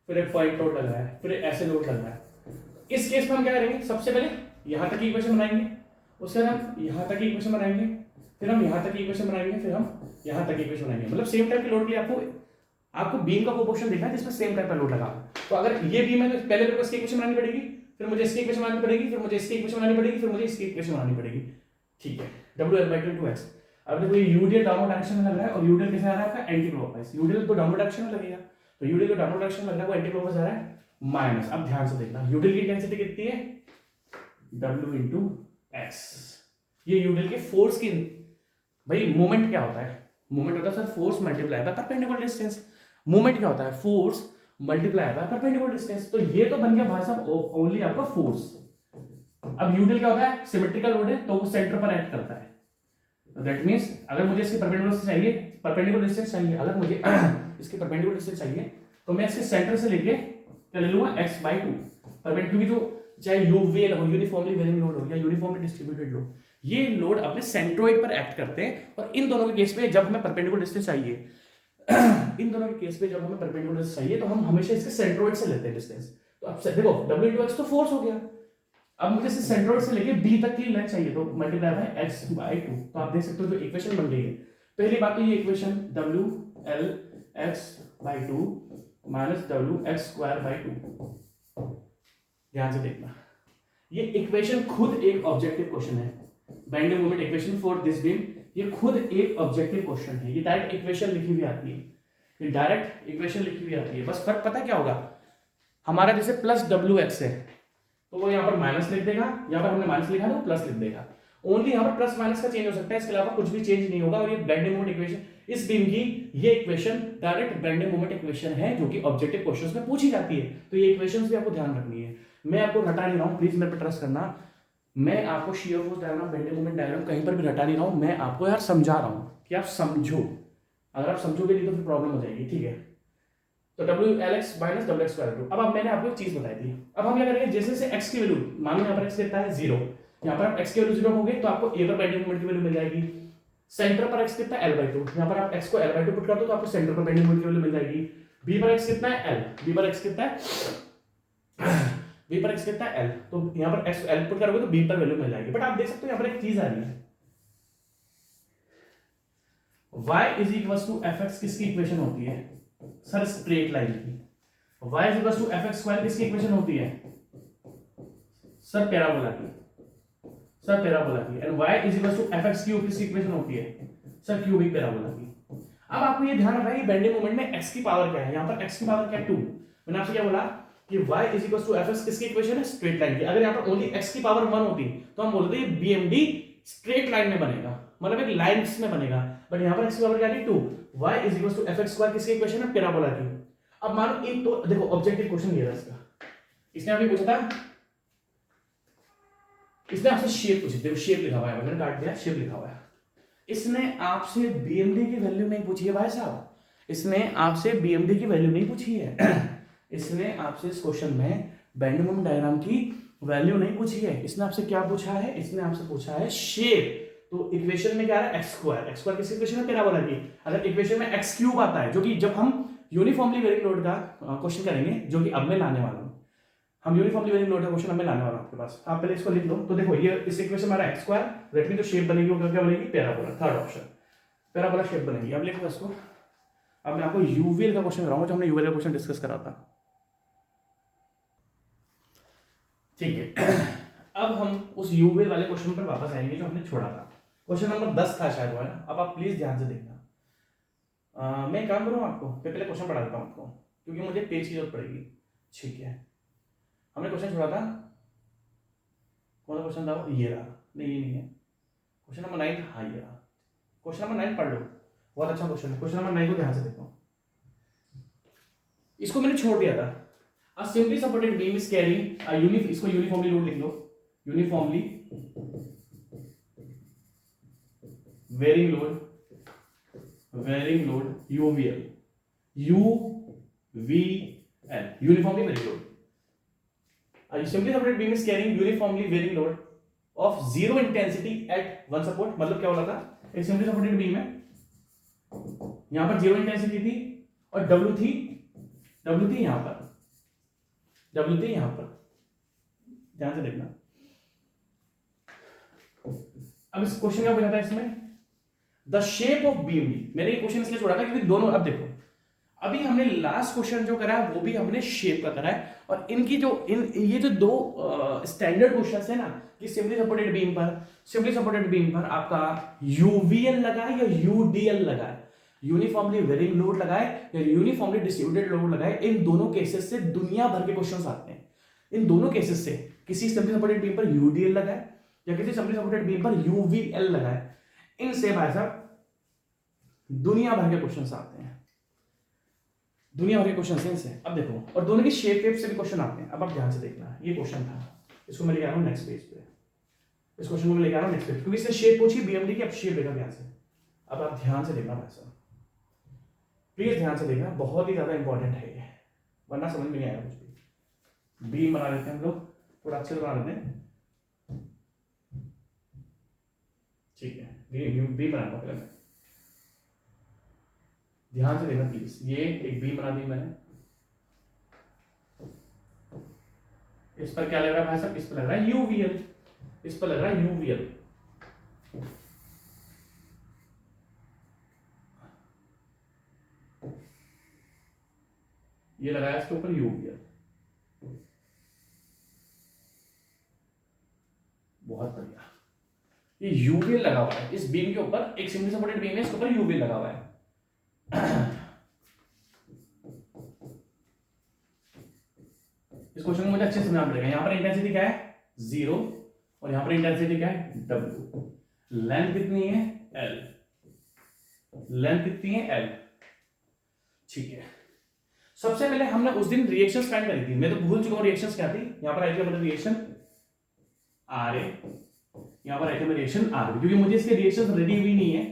फिर एक पॉइंट लोड लग रहा है, फिर ऐसे लोड लग रहा है। इस केस में हम क्या करेंगे, सबसे पहले यहां तक की इक्वेशन बनाएंगे, उसके बाद हम यहां तक की इक्वेशन बनाएंगे, फिर हम यहां तक की इक्वेशन बनाएंगे, फिर हम यहां तक की इक्वेशन बनाएंगे। मतलब सेम टाइप के लोड के लिए आपको बीम का प्रोपोर्शन देखना है जिसमें सेम टाइप का लोड लगा। तो अगर ये बीम है तो पहले मेरे को इसकी इक्वेशन बनानी पड़ेगी, फिर मुझे इसकी इक्वेशन बनानी पड़ेगी, फिर मुझे इसकी इक्वेशन बनानी पड़ेगी, फिर मुझे इसकी इक्वेशन बनानी पड़ेगी। ठीक है, WL/2x। अब देखो ये यूडीएल डाउनवर्ड डायरेक्शन में लग रहा है और यूडीएल कैसे आ रहा है आपका एंटी क्लॉकवाइज, यूडीएल तो डाउनवर्ड डायरेक्शन में लगेगा, तो यूडीएल तो डाउनवर्ड डायरेक्शन में लग रहा है, वो एंटी क्लॉकवाइज आ रहा है माइनस। अब ध्यान से देखना, यूडीएल की इंटेंसिटी कितनी है, W/x। ये यूडीएल के फोर्स की, भाई मोमेंट क्या होता है, मोमेंट होता है sir force multiply by perpendicular distance. Moment क्या होता है, force multiply by perpendicular distance. तो ये तो बन गया भाई साहब ओनली आपका फोर्स। अब यूडीएल क्या होता है, सिमेट्रिकल लोड है तो वो सेंटर पर एक्ट करता है, दैट मींस अगर मुझे इसकी परपेंडिकुलर डिस्टेंस चाहिए, अगर मुझे इसकी परपेंडिकुलर डिस्टेंस चाहिए तो मैं इसके सेंटर से लेके क्या ले लूंगा, x/2 परपेंडिकुलर, क्योंकि जो चाहे यूवीएल हो, यूनिफॉर्मली वेरिंग लोड हो या यूनिफॉर्मली डिस्ट्रीब्यूटेड लोड, ये लोड अपने सेंट्रोइड पर एक्ट करते हैं। और इन दोनों के केस में जब हमें परपेंडिकुलर डिस्टेंस चाहिए इन दोनों के केस में जब हमें परपेंडिकुलर डिस्टेंस चाहिए तो हम हमेशा इसके सेंट्रोइड से लेते हैं डिस्टेंस। तो अब देखो W/x तो फोर्स हो गया, अब मुझे इसे सेंट्रोइड से लेके b तक की लेंथ चाहिए, तो मल्टीप्लाई बाय x/2। तो आप देख सकते हो जो इक्वेशन बन रही है, पहली बात तो ये इक्वेशन WL/x/2 माइनस WX²/2। ध्यान से देखना, ये इक्वेशन खुद एक ऑब्जेक्टिव क्वेश्चन है, bending moment equation for this beam, ये खुद एक ऑब्जेक्टिव क्वेश्चन है। ये डायरेक्ट इक्वेशन लिखी हुई आती है, ये डायरेक्ट इक्वेशन लिखी हुई आती है। बस फर्क पता क्या होगा, हमारा जैसे प्लस WX है तो वो यहाँ पर माइनस लिख देगा, यहाँ पर हमने माइनस लिखा तो प्लस लिख देगा। ओनली यहाँ पर प्लस माइनस का चेंज हो सकता है, इसके अलावा कुछ भी चेंज नहीं होगा। और ये बेंडिंग मोमेंट इक्वेशन, इस बीम की ये equation direct bending moment equation है जो कि ऑब्जेक्टिव क्वेश्चंस में पूछी जाती है। तो ये इक्वेशंस भी आपको ध्यान रखनी है, मैं आपको रटा नहीं रहा हूँ, प्लीज मेरे पे ट्रस्ट करना। मैं आपको shear force diagram, bending moment diagram कहीं पर भी रटा नहीं रहा हूँ, मैं आपको यार समझा रहा हूँ कि आप समझो। अगर आप समझोगे नहीं तो फिर प्रॉब्लम हो जाएगी, ठीक है। तो WLX minus WX square root. अब मैंने आपको एक चीज बताई थी, अब हम क्या करेंगे, जैसे जैसे x की वैल्यू, मान लो यहाँ पर x कितना है 0, यहाँ पर x की वैल्यू 0 होगी तो आपको a पर बेंडिंग मोमेंट की वैल्यू मिल जाएगी। सेंटर पर x कितना है L/2, यहाँ पर आप x को L/2 पुट कर दो तो आपको सेंटर पर बेंडिंग मोमेंट की वैल्यू मिल जाएगी। b पर x कितना है L, b पर x कितना है b पर x कितना है L, तो यहाँ पर x L पुट करोगे तो b पर वैल्यू मिल जाएगी। बट आप देख सकते हो यहाँ पर एक चीज आ रही है, y is equal to fx किसकी इक्वेशन होती है सर, स्ट्रेट लाइन की। y is equal to fx square किसकी इक्वेशन होती है सर, पैराबोला की, सर पैराबोला की। And y is equal to fx cube किसकी इक्वेशन होती है सर, क्यूबिक पैराबोला की। अब आपको ये ध्यान रखना है कि बेंडिंग मोमेंट में x की पावर क्या है, यहाँ पर x की पावर क्या है 2। मैंने आपसे क्या बोला कि y is equal to fx किसकी इक्वेशन है, स्ट्रेट लाइन की। अगर यहाँ पर ओनली x की पावर 1 होती तो हम बोलते हैं BMD स्ट्रेट लाइन में बनेगा, मतलब एक लाइंस में बनेगा। बट यहाँ पर x की पावर क्या है 2, y is equal to fx square किसकी इक्वेशन है, पैराबोला की। अब मानो इन तो देखो ऑब्जेक्टिव क्वेश्चन ये रहा इसका, इसने अभी पूछा था, इसने आपसे शेप पूछी, देखो शेप लिखा हुआ है, मैंने काट दिया, शेप लिखा हुआ है। इसने आपसे BMD की वैल्यू नहीं पूछी है भाई साहब, इसने आपसे BMD की वैल्यू नहीं पूछी है इसने आपसे इस क्वेश्चन में बेंडिंग मोमेंट डायग्राम की वैल्यू नहीं पूछी है। इसने आपसे क्या पूछा है, इसने आपसे पूछा है शेप। तो इक्वेशन में क्या है x स्क्वायर किसकी इक्वेशन है, पैराबोला की। अगर इक्वेशन में x क्यूब आता है, जो कि जब हम यूनिफॉर्मली वेरिंग लोड का क्वेश्चन करेंगे, जो कि अब मैं लाने वाला हूं, हम यूनिफॉर्मली वेरिंग लोड का क्वेश्चन अब मैं लाने वाला हूं आपके पास, आप पहले इसको लिख लो। तो देखो ये इस इक्वेशन में हमारा x स्क्वायर, दैट मीन जो शेप बनेगी वो क्या बनेगी, parabola. Third option parabola shape बनेगी। अब लिखो इसको। अब मैं आपको यूवीएल का क्वेश्चन कराऊंगा, जो हमने यूवीएल का क्वेश्चन डिस्कस करा था, ठीक है। अब हम उस यूवीएल वाले क्वेश्चन पर वापस आएंगे जो हमने छोड़ा था, क्वेश्चन नंबर 10 था शायद वो, है ना। अब आप प्लीज ध्यान से देखना। मैं एक काम करूँ आपको, मैं पहले क्वेश्चन पढ़ा देता हूँ आपको, क्योंकि मुझे पेज की जरूरत पड़ेगी, ठीक है। हमने क्वेश्चन छोड़ा था, कौन सा क्वेश्चन था, ये रहा, नहीं ये नहीं है, क्वेश्चन नंबर 9, हाँ ये रहा। क्वेश्चन नंबर 9 पढ़ लो, बहुत अच्छा क्वेश्चन है। क्वेश्चन नंबर 9 को ध्यान से देखो, इसको मैंने छोड़ दिया था। A simply supported beam is carrying a इसको यूनिफॉर्मली लोड लिख लो, uniformly varying load UVL, uniformly varying load. A simply supported beam is carrying uniformly varying load of zero intensity at one support। मतलब क्या बोला था, एक simply supported beam है, यहां पर जीरो इंटेंसिटी थी और W थी यहां पर, यहां पर, ध्यान से देखना। अब इस क्वेश्चन क्या पूछा था इसमें, द शेप ऑफ बीम। मैंने ये क्वेश्चन इसलिए छोड़ा था क्योंकि दोनों, अब देखो अभी हमने लास्ट क्वेश्चन जो करा है वो भी हमने शेप का करा है, और इनकी जो ये जो दो स्टैंडर्ड क्वेश्चंस है ना, कि सिंपली सपोर्टेड बीम पर आपका यूवीएल लगा है या यूडीएल लगा है, यूनिफॉर्मली वेरिंग लोड लगा है या यूनिफॉर्मली डिस्ट्रीब्यूटेड लोड लगा है। इन दोनों केसेस से दुनिया भर के क्वेश्चंस आते हैं। इन दोनों केसेस से किसी सिंपली सपोर्टेड बीम पर यूडीएल लगा है या किसी सिंपली सपोर्टेड बीम पर यूवीएल लगा है, इनसे भाई साहब दुनिया भर के क्वेश्चंस आते हैं, दुनिया भर के क्वेश्चन इनसे। अब देखो, और दोनों की शेप वेप से भी क्वेश्चन आते हैं। अब आप ध्यान से देखना, ये क्वेश्चन था, इसको मैं लेके आ रहा हूं नेक्स्ट पेज पे, इस क्वेश्चन को मैं लेके आ रहा हूं नेक्स्ट पेज, क्योंकि इसने शेप पूछी बीएमडी की। अब शेप देखा ध्यान से, अब आप ध्यान से देखना भाई साहब, प्लीज ध्यान से देखना, बहुत ही ज्यादा इंपॉर्टेंट है ये, वरना समझ में नहीं आएगा कुछ भी। बीम बना लेते हैं हम लोग, थोड़ा अच्छे से बना लेते हैं, ठीक है। बीम बनाना पहले, ध्यान से देखना प्लीज। ये एक बीम बना दी मैंने, इस पर क्या लग रहा है भाई साहब, इस पर लग रहा है यूवीएल, इस पर लग रहा है यूवीएल। ये लगाया इसके ऊपर यूवीएल, बहुत बढ़िया। ये यूवीएल लगा हुआ है इस बीम के ऊपर, एक सिंपली सपोर्टेड बीम है, इसके ऊपर यूवीएल लगा हुआ है। इस क्वेश्चन को मुझे अच्छे से समझना पड़ेगा। यहां पर इंटेंसिटी क्या है 0 और यहां पर इंटेंसिटी क्या है W, लेंथ कितनी है L, लेंथ कितनी है L, ठीक है। सबसे पहले हमने उस दिन रिएक्शंस फाइंड करी थी, मैं तो भूल चुका हूं रिएक्शंस क्या थी। यहां पर आई थी मतलब रिएक्शन RA, यहां पर आई थी रिएक्शन RB, क्योंकि मुझे इसके रिएक्शंस रेडी हुई नहीं है,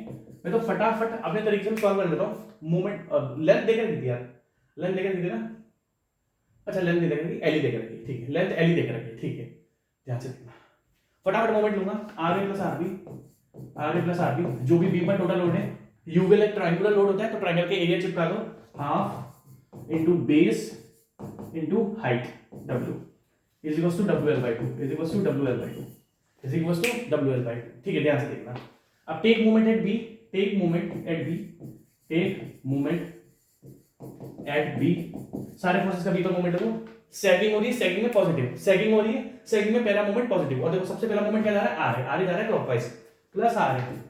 मैं तो फटाफट अपने तरीके से सॉल्व कर लेता हूं। मूवमेंट लेंथ देकर दी यार, लेंथ देकर रखी ना, अच्छा लेंथ दे रखी, एल ही देकर रखी, ठीक है, लेंथ एल ही देकर रखी, ठीक है, ध्यान से देखना। फटाफट मोमेंट लूंगा, R A plus R B, R A plus R B, जो भी बी पर टोटल लोड है, यू विल एक ट्रायंगुलर लोड होता है तो ट्रायंगल के एरिया चिपका दो, half into base into height w is equals to WL/2 is equals to WL/2 is equals to WL/2, ठीक है, ध्यान से देखना। अब take moment at B, take moment at B, take moment at B, सारे forces का B पर moment देखो, सैगिंग हो रही है, सैगिंग में पॉजिटिव, सैगिंग हो रही है, सैगिंग में पहला मोमेंट पॉजिटिव, और देखो सबसे पहला मोमेंट क्या जा रहा है, आर है, आर जा रहा है क्लॉकवाइज, प्लस आर है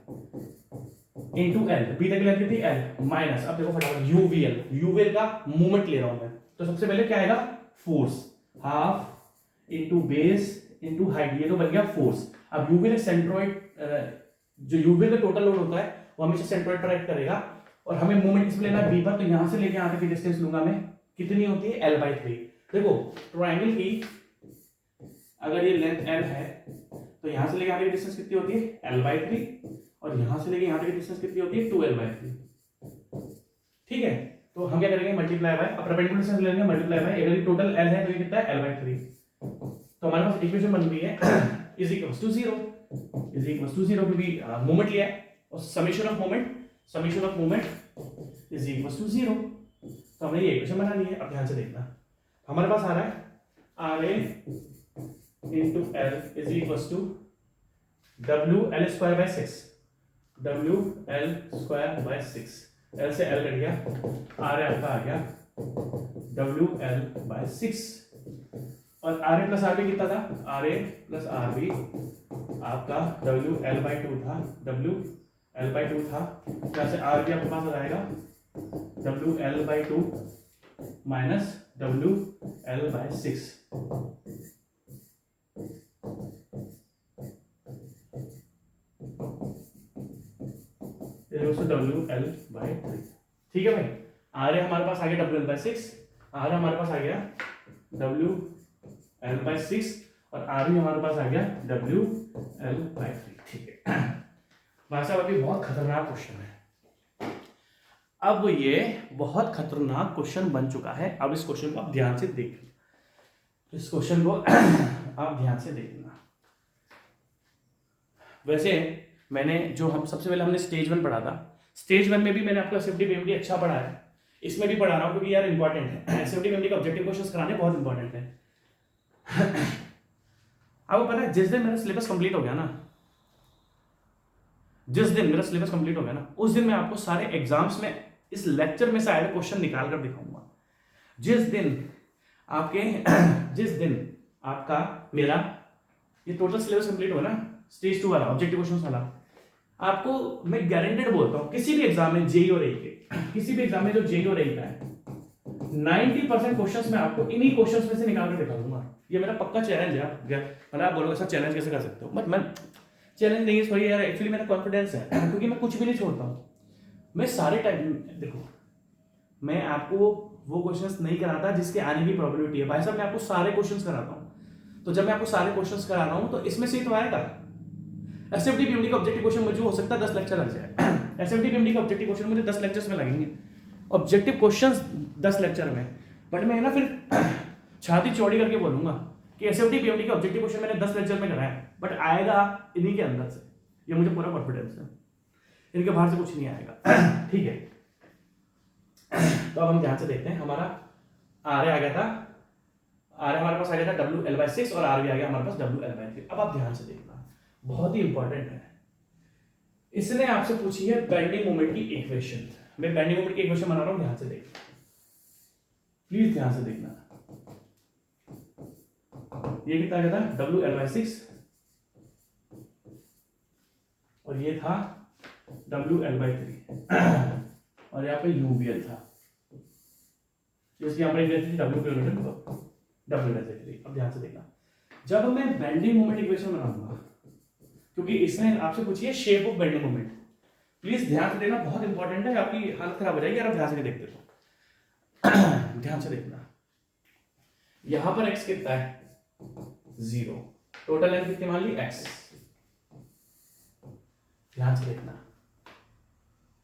इनटू एल, बी तक लेंथ कितनी एल, माइनस, अब देखो फटाफट यूवीएल, यूवीएल का मोमेंट ले रहा हूं मैं, तो सबसे पहले क्या आएगा, force, half into base into height, ये तो बन गया फोर्स। अब यूवीएल सेंट्रोइड, जो यूवीएल का टोटल लोड होता है वो हमेशा सेंट्रोइड पर एक्ट करेगा, और हमें मोमेंट किस पे लेना है, बी पर, तो यहां से लेके यहां तक की डिस्टेंस लूंगा मैं, कितनी होती है, L/3। देखो ट्रायंगल की अगर ये लेंथ L है तो यहां से लेके यहां तक की डिस्टेंस कितनी होती है, L/3, और यहां से लेके यहां तक की डिस्टेंस कितनी होती है, 2L/3, ठीक है। तो हम क्या करेंगे, मल्टीप्लाई बाय, अब परपेंडिकुलर डिस्टेंस लेंगे, मल्टीप्लाई बाय, अगर ये टोटल L है तो ये कितना है, L/3, तो हमारे पास इक्वेशन बन गई है is equals to 0, is equals to 0, क्योंकि मोमेंट लिया है और summation of moment is equals to 0, तो हमने ये इक्वेशन बना ली है। अब ध्यान से देखना, हमारे पास आ रहा है R A into L is equals to WL²/6, WL²/6, L से एल कट गया, आर ए आपका आ गया WL/6, और R A plus R B कितना था, R A plus R B आपका WL/2 था, WL/2 था, यहाँ से आर बी आपके पास आ जाएगा WL/2 माइनस WL/6, WL/3, ठीक है भाई। आर ए हमारे पास आ गया WL/6, आर ए हमारे पास आ गया WL/6, और आर बी हमारे पास आ गया WL/3, ठीक है भाई साहब। अभी बहुत खतरनाक क्वेश्चन है, अब ये बहुत खतरनाक क्वेश्चन बन चुका है। अब इस क्वेश्चन को आप ध्यान से देखना, इस क्वेश्चन को आप ध्यान से देखना। वैसे मैंने जो हम सबसे पहले हमने स्टेज 1 पढ़ा था, स्टेज 1 में भी मैंने आपको एसएफटी पीएमटी अच्छा पढ़ा है, इसमें भी पढ़ा रहा हूँ क्योंकि यार इंपॉर्टेंट है, एसएफटी पीएमटी का ऑब्जेक्टिव क्वेश्चंस कराने बहुत इंपॉर्टेंट है। आपको पता है जिस दिन मेरा सिलेबस कंप्लीट हो गया ना, जिस दिन मेरा सिलेबस कंप्लीट हो गया ना, उस दिन मैं आपको सारे एग्जाम्स में इस लेक्चर में से आए क्वेश्चन निकाल कर दिखाऊंगा। जिस दिन आपका मेरा ये टोटल सिलेबस कंप्लीट हो ना, स्टेज 2 वाला ऑब्जेक्टिव क्वेश्चंस वाला, आपको मैं गारंटेड बोलता हूं, किसी भी एग्जाम में जेई और एई के, किसी भी एग्जाम में जो जेई और एई का है 90% क्वेश्चंस मैं आपको इन्हीं क्वेश्चंस में से निकाल कर दिखा दूंगा। ये मेरा पक्का चैलेंज है। मतलब आप बोलोगे सर चैलेंज कैसे कर सकते हो, बट मैं चैलेंज नहीं है, सॉरी यार, एक्चुअली मेरा कॉन्फिडेंस है क्योंकि मैं कुछ भी नहीं छोड़ता हूँ। मैं सारे टाइप, देखो मैं आपको वो क्वेश्चंस नहीं कराता जिसके आने की प्रोबेबिलिटी है, भाई साहब मैं आपको सारे क्वेश्चंस कराता हूँ। तो जब मैं आपको सारे क्वेश्चंस करा रहा हूँ तो इसमें से तो आएगा। एसएफटी पीएमटी का ऑब्जेक्टिव क्वेश्चन मुझे हो सकता है 10 लेक्चर लग जाए। एसएफटी पीएमटी का ऑब्जेक्टिव क्वेश्चन मुझे 10 लेक्चर्स में लगेंगे, ऑब्जेक्टिव क्वेश्चंस 10 लेक्चर में, बट मैं ना फिर छाती चौड़ी करके बोलूंगा कि एसएफटी पीएमटी का ऑब्जेक्टिव क्वेश्चन मैंने 10 लेक्चर में कराया, बट आएगा इन्हीं के अंदर से, ये मुझे पूरा कॉन्फिडेंस है, इनके बाहर से कुछ नहीं आएगा, ठीक है। तो अब हम ध्यान से देखते हैं, हमारा आर आ गया था, आर हमारे पास आ गया था WL/6 और आर भी आ गया हमारे पास WL/3। अब आप ध्यान से देखना, बहुत ही इंपॉर्टेंट है। इसने आपसे पूछी है बेंडिंग मोमेंट की इक्वेशन, मैं बेंडिंग मोमेंट की इक्वेशन बना रहा हूं, ध्यान से देखना, प्लीज ध्यान से देखना। ये कितना आ गया था WL/6 और ये था WL/3 और यहाँ पे UVL था, इसकी यहाँ पर W/3। अब ध्यान से देखना, जब मैं बेंडिंग मोमेंट इक्वेशन बनाऊंगा, क्योंकि इसने आपसे पूछी है shape of bending moment, please ध्यान से देखना, बहुत इंपॉर्टेंट है, आपकी हालत खराब हो जाएगी अगर आप ध्यान से नहीं देखते तो। ध्यान से देखना, यहां पर x कितना है 0, टोटल लेंथ कितनी मान ली x। ध्यान से देखना,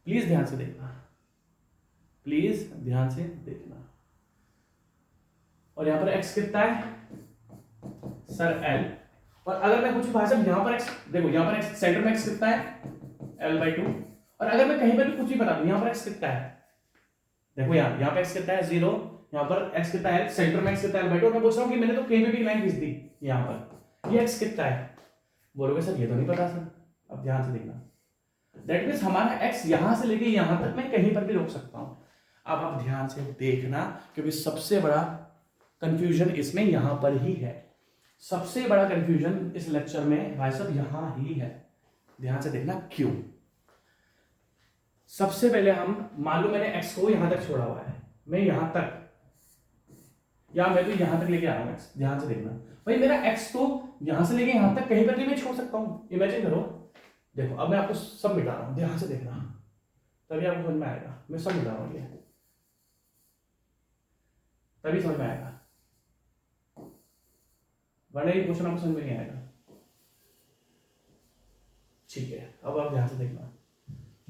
प्लीज ध्यान से देखना, प्लीज ध्यान से देखना। और यहां पर x कितना है सर l, और अगर मैं पूछूं भाई साहब यहां पर x, देखो यहां पर x सेंटर में x कितना है l/2, और अगर मैं कहीं पर भी कुछ भी बता दूं यहां पर x कितना है, देखो यहां पे x कितना है 0, यहां पर x कितना है, सेंटर में x कितना है l/2, और मैं पूछ रहा हूं कि मैंने तो कहीं पे भी लाइन खींच दी यहां पर, ये x कितना है, बोलोगे सर ये तो नहीं पता सर। अब ध्यान से देखना, दैट मींस हमारा x यहां से लेके यहां तक मैं कहीं पर भी रोक सकता हूं। अब आप ध्यान से देखना, क्योंकि सबसे बड़ा कंफ्यूजन इसमें यहां पर ही है, सबसे बड़ा कंफ्यूजन इस लेक्चर में भाई साहब यहां ही है। ध्यान से देखना क्यों। सबसे पहले हम मान लो मैंने x को यहां तक छोड़ा हुआ है, मैं यहां तक, या मैं तो यहां तक लेके आ रहा हूं x, ध्यान से देखना भाई मेरा x तो यहां से लेके यहां तक कहीं पर भी मैं छोड़ सकता हूं। इमेजिन करो, देखो अब मैं आपको सब मिटा रहा हूं, ध्यान से देखना तभी आपको समझ में आएगा, मैं सब मिटा रहा हूं ये, तभी समझ में आएगा, वरना ये क्वेश्चन आपको समझ में नहीं आएगा। ठीक है, अब आप ध्यान से देखना,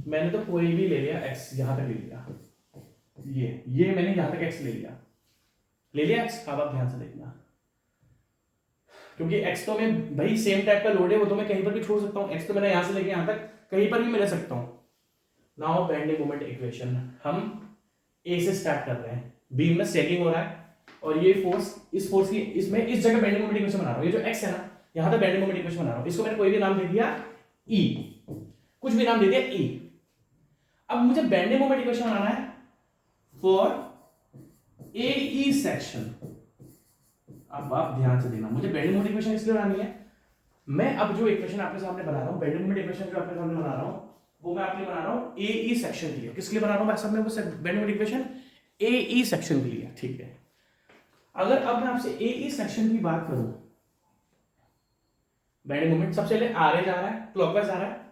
मैंने तो कोई भी ले लिया x, यहां तक ले लिया, ये मैंने यहां तक x ले लिया x। अब आप ध्यान से देखना, क्योंकि x तो मैं भाई सेम टाइप का लोड है, वो तो मैं कहीं पर भी छोड़ सकता हूं, x तो मैंने यहां से लेके यहां तक कहीं पर भी मैं ले सकता हूं। नाउ बेंडिंग मोमेंट इक्वेशन, हम a से स्टार्ट कर रहे हैं, बीम में सैगिंग हो रहा है, और ये फोर्स, इस फोर्स की इसमें इस जगह बेंडिंग मोमेंट इक्वेशन बना रहा हूं, ये जो x है ना यहां तक बेंडिंग मोमेंट इक्वेशन बना रहा हूं, इसको मैंने कोई भी नाम दे दिया e, कुछ भी नाम दे दिया e। अब मुझे बेंडिंग मोमेंट इक्वेशन बनाना है फॉर AE सेक्शन। अब आप ध्यान से देना, मुझे बेंडिंग मोमेंट इक्वेशन इसलिए बनानी है, मैं अब जो इक्वेशन आपके सामने बना रहा हूं, बेंडिंग मोमेंट इक्वेशन जो आपके सामने बना रहा हूं, वो मैं आपके लिए बना रहा हूं AE सेक्शन के लिए। किसके लिए बना रहा हूं मैं सामने वो bending moment equation? AE section के लिए, ठीक है। अगर अब मैं आपसे AE सेक्शन की बात करूं, बेंडिंग मोमेंट सबसे पहले आगे जा रहा है, क्लॉकवाइज आ रहा है,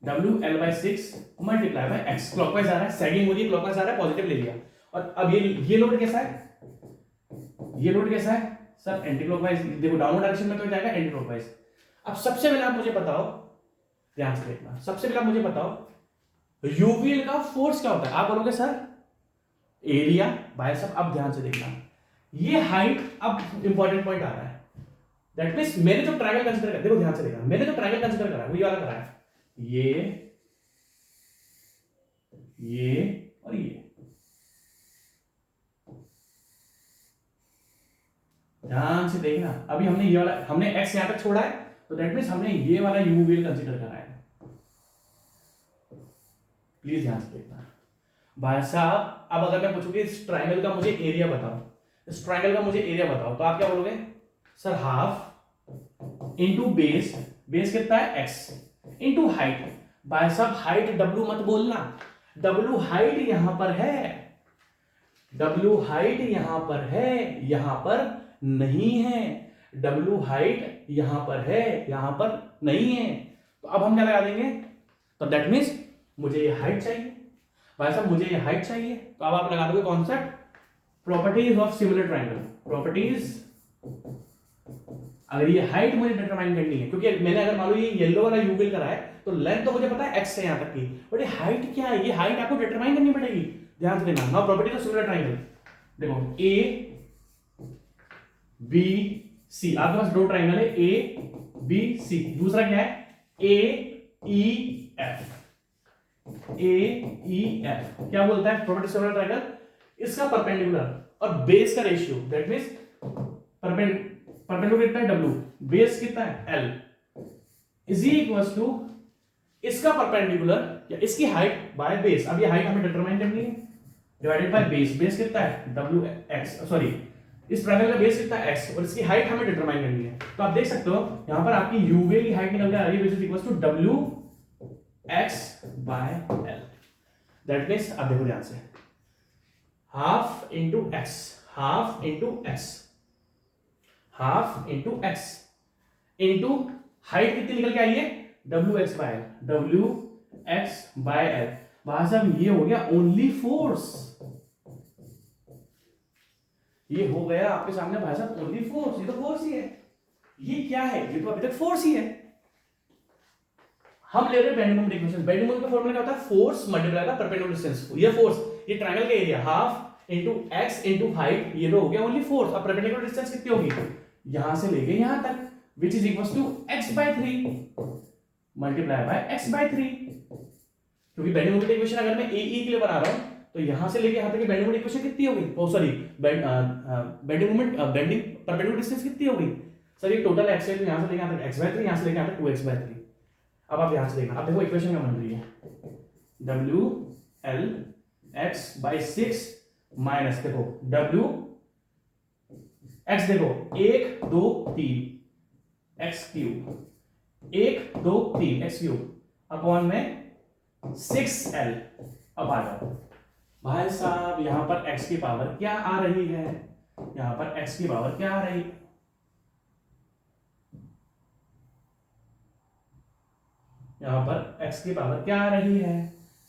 WL/6 multiply by x, clockwise आ रहा है, सैगिंग हो रही है, क्लॉकवाइज आ रहा है, पॉजिटिव ले लिया। और अब ये लोड कैसा है, ये लोड कैसा है सर एंटी क्लॉकवाइज, देखो डाउनवर्ड डायरेक्शन में तो जाएगा एंटी क्लॉकवाइज। अब सबसे पहले आप मुझे बताओ, ध्यान से देखना, सबसे पहले आप मुझे बताओ यूवीएल का फोर्स क्या होता है। आप बोलोगे सर एरिया, भाई साहब अब ध्यान से देखना, ये हाइट, अब इंपॉर्टेंट पॉइंट आ रहा है, दैट मींस मैंने जो ट्रायंगल कंसीडर किया, देखो ध्यान से देखना, मैंने जो ट्रायंगल कंसीडर करा है वो ये वाला करा है, ये और ये, ध्यान से देखना। अभी हमने ये वाला, हमने x यहां तक छोड़ा है, तो दैट मींस हमने ये वाला यूवीएल कंसीडर करा है। प्लीज ध्यान से देखना भाई साहब। अब अगर मैं पूछूंगी इस ट्रायंगल का मुझे एरिया बताओ, इस ट्रायंगल का मुझे एरिया बताओ, तो आप क्या बोलोगे sir half into base, base कितना है x, इंटू हाइट। भाई साहब हाइट w मत बोलना, w हाइट यहां पर है, w हाइट यहां पर है, यहां पर नहीं है, w हाइट यहां पर है, यहां पर नहीं है। तो अब हम क्या लगा देंगे, तो दैट मींस मुझे ये हाइट चाहिए, भाई साहब मुझे ये हाइट चाहिए, तो अब आप लगा दोगे concept properties of similar triangle, properties. अगर ये हाइट मुझे डिटरमाइन करनी है, क्योंकि मैंने अगर मान लो ये येलो वाला यूवीएल करा है, तो लेंथ तो मुझे पता है x से यहां तक की, बट ये हाइट क्या है, ये हाइट आपको डिटरमाइन करनी पड़ेगी। ध्यान से देखना, now properties of similar triangle, देखो A B C, आपके पास दो ट्रायंगल है A B C, दूसरा क्या है A E F, A E F क्या बोलता है प्रॉपर्टी ऑफ सिमिलर ट्रायंगल, इसका परपेंडिकुलर और बेस का रेशियो, दैट मींस परपेंडिकुलर कितना है W, बेस कितना है L, इज इक्वल्स टू इसका परपेंडिकुलर या इसकी हाइट बाय बेस। अब ये हाइट हमें डिटरमाइन करनी है, डिवाइडेड बाय बेस, बेस कितना है WX, सॉरी इस ट्रायंगल का बेस कितना है x, और इसकी हाइट हमें डिटरमाइन करनी है। तो आप देख सकते हो यहां पर आपकी यूवीएल की हाइट निकल के आ रही है, which is equals to WX by L। That means अब देखो ध्यान से, half into x, half into x, half into x into height कितनी निकल के आई है WX by L, WX by L। भाई साहब ये हो गया ओनली फोर्स, ये हो गया आपके सामने भाई साहब ओनली फोर्स, ये तो फोर्स ही है, ये क्या है, ये तो अभी तक फोर्स ही है। हम ले रहे हैं bending moment equation. Bending moment का फॉर्मूला क्या होता है, फोर्स मल्टीप्लाई का परपेंडिकुलर डिस्टेंस। ये फोर्स, ये ट्रायंगल का area half into x into height, ये तो हो गया ओनली फोर्स। अब परपेंडिकुलर डिस्टेंस कितनी होगी, यहां से लेके यहां तक, which is equal to x/3 multiply by x/3। क्योंकि बेंडिंग मोमेंट इक्वेशन अगर मैं AE के लिए बना रहा हूं तो यहां से लेके यहां तक की बेंडिंग मोमेंट इक्वेशन कितनी होगी, oh sorry bending moment bending perpendicular distance कितनी होगी सर, ये टोटल x है, तो यहां से लेके यहां तक x/3, यहां से लेके यहां तक 2x/3। अब आप यहां से देखना, अब देखो इक्वेशन क्या बन रही है, WL(x/6) माइनस देखो W x, देखो 1 2 3 x³ 1 2 3 x³ अपॉन में 6L। अब आ जाओ भाई साहब, यहां पर x की पावर क्या आ रही है, यहां पर x की पावर क्या आ रही है, यहां पर x की पावर क्या आ रही है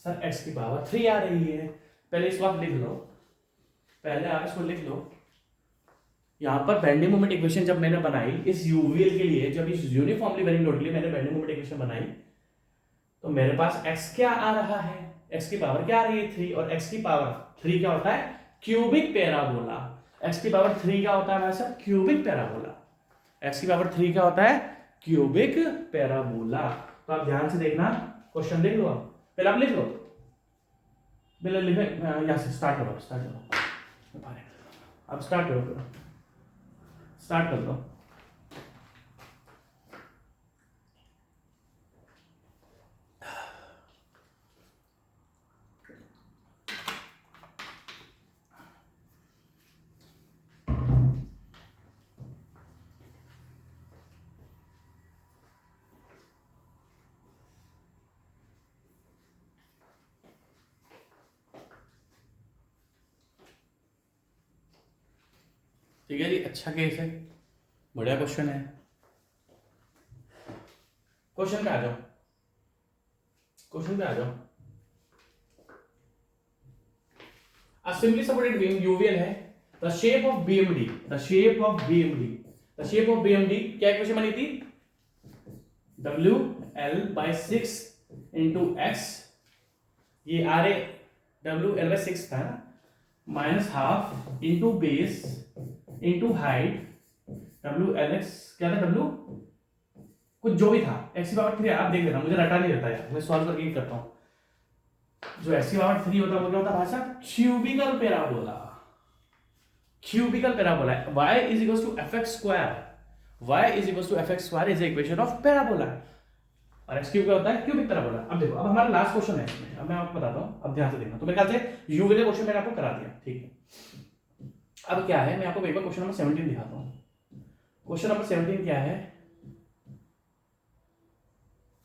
सर, x की पावर 3 आ रही है। पहले इसको आप लिख लो, पहले आप इसको लिख लो। यहां पर बेंडिंग मोमेंट इक्वेशन जब मैंने बनाई इस यूवीएल के लिए, जब इस यूनिफॉर्मली वेरिंग लोड के लिए मैंने बेंडिंग मोमेंट इक्वेशन बनाई, तो मेरे पास x क्या आ रहा है, x की पावर क्या आ रही है 3, और x की पावर 3 क्या होता है, क्यूबिक पैराबोला। x की पावर 3 क्या होता है भाई साहब, क्यूबिक पैराबोला। x की पावर 3 क्या होता है, क्यूबिक पैराबोला। तो आप ध्यान से देखना, क्वेश्चन देख लो, आप पहले आप लिख लो, पहले लिखे यहां से स्टार्ट करो, अब स्टार्ट करो, स्टार्ट कर दो। ठीक है जी, अच्छा केस है, बढ़िया क्वेश्चन है। क्वेश्चन पे आ जाओ, क्वेश्चन पे आ जाओ। A simply supported beam UVL है, the shape of BMD, the shape of BMD, the shape of BMD क्या इक्वेशन बनी थी, WL/6 into x, ये आ रहे WL/6 था ना, minus half into base into height, WLX क्या था, W कुछ जो भी था, x की पावर 3, आप देख लेना, मुझे रटा नहीं रहता यार, मैं सॉल्व करके ही करता हूँ। जो x की पावर 3 होता है वो क्या होता है भाषा, cubical parabola, cubical parabola. y is equals to fx square, y is equals to fx square is the equation of parabola, और x क्यूब क्या होता है, क्यूबिक पैराबोला। अब देखो, अब हमारा लास्ट क्वेश्चन है इसमें, अब मैं आपको बताता हूँ, अब ध्यान से देखना। तो मेरे ख्याल से यूवी का क्वेश्चन मैंने आपको करा दिया, ठीक है। अब क्या है, मैं आपको एक बार क्वेश्चन नंबर 17 दिखाता हूँ। क्वेश्चन नंबर 17 क्या है,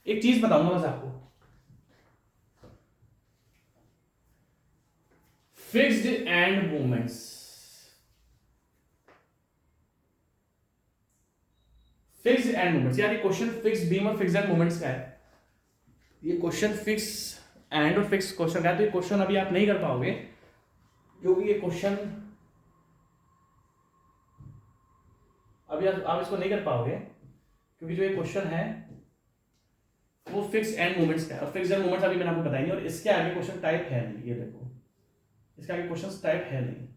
एक चीज बताऊंगा बस आपको, fixed and moments, fixed and moments, यार ये क्वेश्चन फिक्स्ड बीम और फिक्स्ड एंड मोमेंट्स का है, ये क्वेश्चन फिक्स एंड और फिक्स क्वेश्चन का है। तो ये क्वेश्चन अभी आप नहीं कर पाओगे, क्योंकि ये क्वेश्चन अभी आप इसको नहीं कर पाओगे, क्योंकि जो ये क्वेश्चन है वो फिक्स एंड मोमेंट्स का है, और फिक्स एंड मोमेंट्स अभी मैंने आपको बताई नहीं, और इसके आगे क्वेश्चन टाइप है नहीं, ये देखो इसके आगे क्वेश्चन टाइप है नहीं,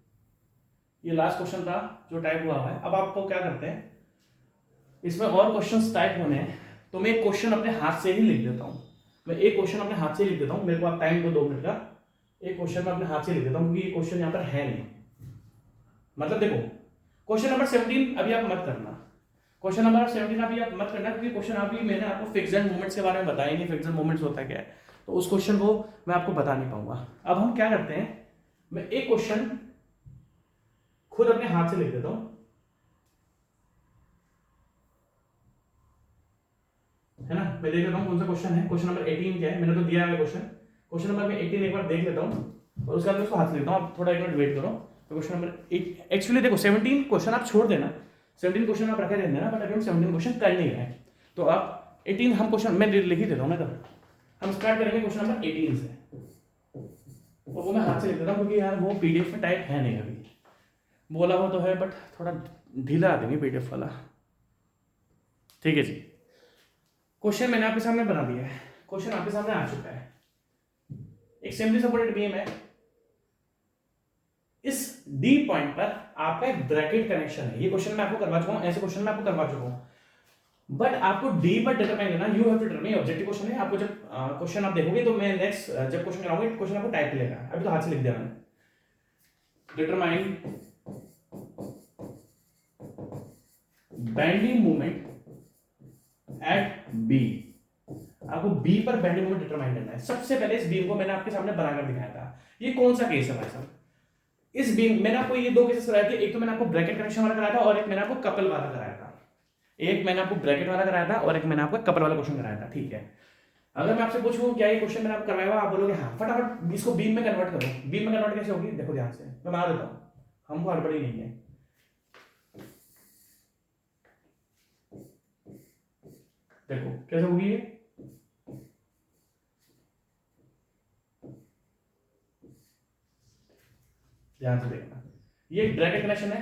ये लास्ट क्वेश्चन था जो टाइप हुआ है। अब आपको क्या करते हैं, इसमें और क्वेश्चंस टाइप होने हैं, तो मैं एक क्वेश्चन अपने हाथ से ही लिख देता हूं, मैं एक क्वेश्चन अपने हाथ से लिख देता हूं, मेरे को आप टाइम दो 2 मिनट का, एक क्वेश्चन मैं अपने हाथ से लिख देता हूं, क्योंकि ये क्वेश्चन यहां पर है नहीं। मतलब देखो, क्वेश्चन नंबर 17 अभी आप मत करना, क्वेश्चन नंबर 17 अभी आप मत करना, क्योंकि क्वेश्चन अभी मैंने आपको फिक्स्ड एंड मोमेंट्स के बारे में बताया नहीं, फिक्स्ड एंड मोमेंट्स होता क्या है, तो उस क्वेश्चन को मैं आपको बता नहीं पाऊंगा। अब हम क्या करते हैं, मैं एक क्वेश्चन खुद अपने हाथ से लिख देता हूं, है ना। मैं देख लेता हूं कौन सा क्वेश्चन है, क्वेश्चन नंबर 18 क्या है, मैंने तो दिया है क्वेश्चन, क्वेश्चन नंबर मैं 18 एक बार देख लेता हूं, और उसके बाद मैं उसको हाथ से लेता हूं। आप थोड़ा एक मिनट वेट करो। तो क्वेश्चन नंबर 8 एक्चुअली देखो 17 क्वेश्चन आप छोड़ देना, 17 क्वेश्चन आप रखे रहने देना, बट अभी हम 17 क्वेश्चन कर नहीं रहे, तो आप 18 हम क्वेश्चन मैं लिख ही देता हूं ना, तब हम स्टार्ट करेंगे क्वेश्चन नंबर 18 से, और वो मैं हाथ से लिख देता हूं, क्योंकि यार वो पीडीएफ में टाइप है नहीं, अभी बोला हुआ तो है बट थोड़ा ढीला देंगे पीडीएफ वाला। ठीक है जी, क्वेश्चन मैंने आपके सामने बना दिया है, क्वेश्चन आपके सामने आ चुका है। एक सिंपली सपोर्टेड बीम है, इस डी पॉइंट पर आपका एक ब्रैकेट कनेक्शन है। ये क्वेश्चन मैं आपको करवा चुका हूं, ऐसे क्वेश्चन मैं आपको करवा चुका हूं, बट आपको डी पर डिटरमाइन करना, you have to determine. Objective question है, आपको जब क्वेश्चन आप देखोगे तो मैं नेक्स्ट जब क्वेश्चन कराऊंगा क्वेश्चन आपको टाइप लेना है, अभी तो हाथ से लिख दिया मैंने। Determine bending moment at B, आपको बी पर बेंडिंग मोमेंट डिटरमाइन करना है। सबसे पहले इस बीम को मैंने आपके सामने बनाकर दिखाया था। ये कौन सा केस है भाई साहब? इस बीम मैंने आपको ये दो केसेस कराए थे, एक तो मैंने आपको ब्रैकेट कनेक्शन वाला कराया था और एक मैंने आपको कपल वाला कराया था। एक मैंने आपको ब्रैकेट वाला कराया था और एक मैंने आपको कपल वाला क्वेश्चन कराया था, ठीक है। अगर मैं आपसे पूछूं क्या ये क्वेश्चन मैंने आपको करवाया हुआ, आप बोलोगे हाँ, फटाफट इसको बीम में कन्वर्ट करो। बीम में कन्वर्ट कैसे होगी? देखो ध्यान से, मैं बना देता हूं, हमको हड़बड़ी नहीं है। देखो कैसे होगी ये, ध्यान से देखना। ये ब्रैकेट कनेक्शन है,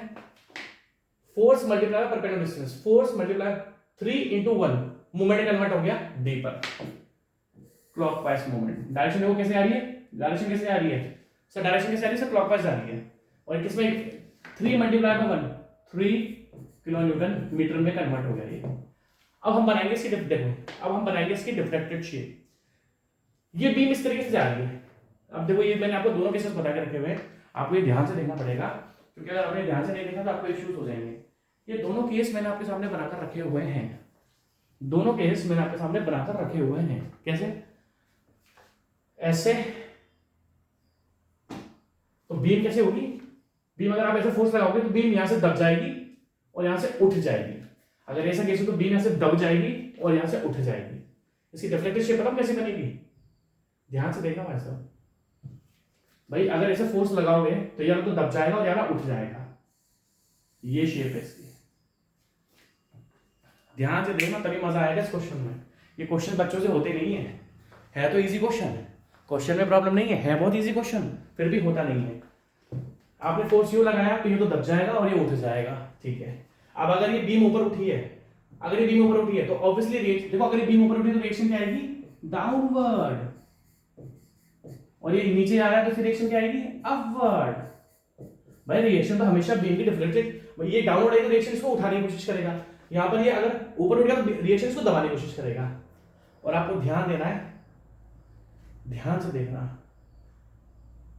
force multiply perpendicular distance, force multiply 3 into 1, movement convert हो गया डी पर, क्लॉकवाइज मूवमेंट। डायरेक्शन देखो कैसे आ रही है, डायरेक्शन कैसे आ रही है सर, डायरेक्शन कैसे आ रही है सर? क्लॉकवाइज आ रही है। और किसमें 3 multiply by 1, 3 kilo newton metre में कन्वर्ट हो गया ये। अब हम बनाएंगे इसकी देखो, अब हम बनाएंगे इसकी डिफ्लेक्टेड शेप। ये बीम इस तरीके से जा रही है। अब देखो ये मैंने आपको दोनों केसेस बता के रखे हुए हैं, आपको ये ध्यान से देखना पड़ेगा, क्योंकि अगर आपने ध्यान से नहीं देखा तो आपको इश्यूज हो जाएंगे। ये दोनों केस मैंने आपके सामने बनाकर रखे हुए हैं, दोनों केस मैंने आपके सामने बनाकर रखे हुए हैं। कैसे? ऐसे, तो बीम कैसे होगी? बीम अगर आप ऐसे फोर्स लगाओगे तो बीम यहां से दब जाएगी और यहां से उठ जाएगी। अगर ऐसा केस हो तो बीम यहां से दब जाएगी और यहां से उठ जाएगी। इसकी डिफ्लेक्टेड शेप पता कैसे बनेगी? ध्यान से देखना भाई साहब। भाई अगर ऐसे फोर्स लगाओगे तो यार तो दब जाएगा और यार उठ जाएगा। ये शेप है इसकी, ध्यान से देखना तभी मजा आएगा इस क्वेश्चन में। ये क्वेश्चन बच्चों से होते नहीं है तो इजी क्वेश्चन, क्वेश्चन में प्रॉब्लम नहीं है बहुत इजी क्वेश्चन, फिर भी होता नहीं है। आपने फोर्स यू लगाया तो ये तो दब जाएगा और ये उठ जाएगा, ठीक है। अब अगर ये बीम ऊपर उठी है, अगर ये बीम ऊपर उठी है तो ऑब्वियसली देखो, अगर ये बीम ऊपर उठी तो रिएक्शन क्या आएगी? डाउनवर्ड। और ये नीचे आ रहा है तो फिर रिएक्शन क्या आएगी? अपवर्ड। भाई रिएक्शन तो हमेशा बीम की डिफ्लेक्टेड, ये डाउनवर्ड है तो रिएक्शन इसको उठाने की कोशिश करेगा, यहां पर ये अगर ऊपर उठ गया तो रिएक्शन इसको दबाने की कोशिश करेगा। और आपको ध्यान देना है, ध्यान से देखना,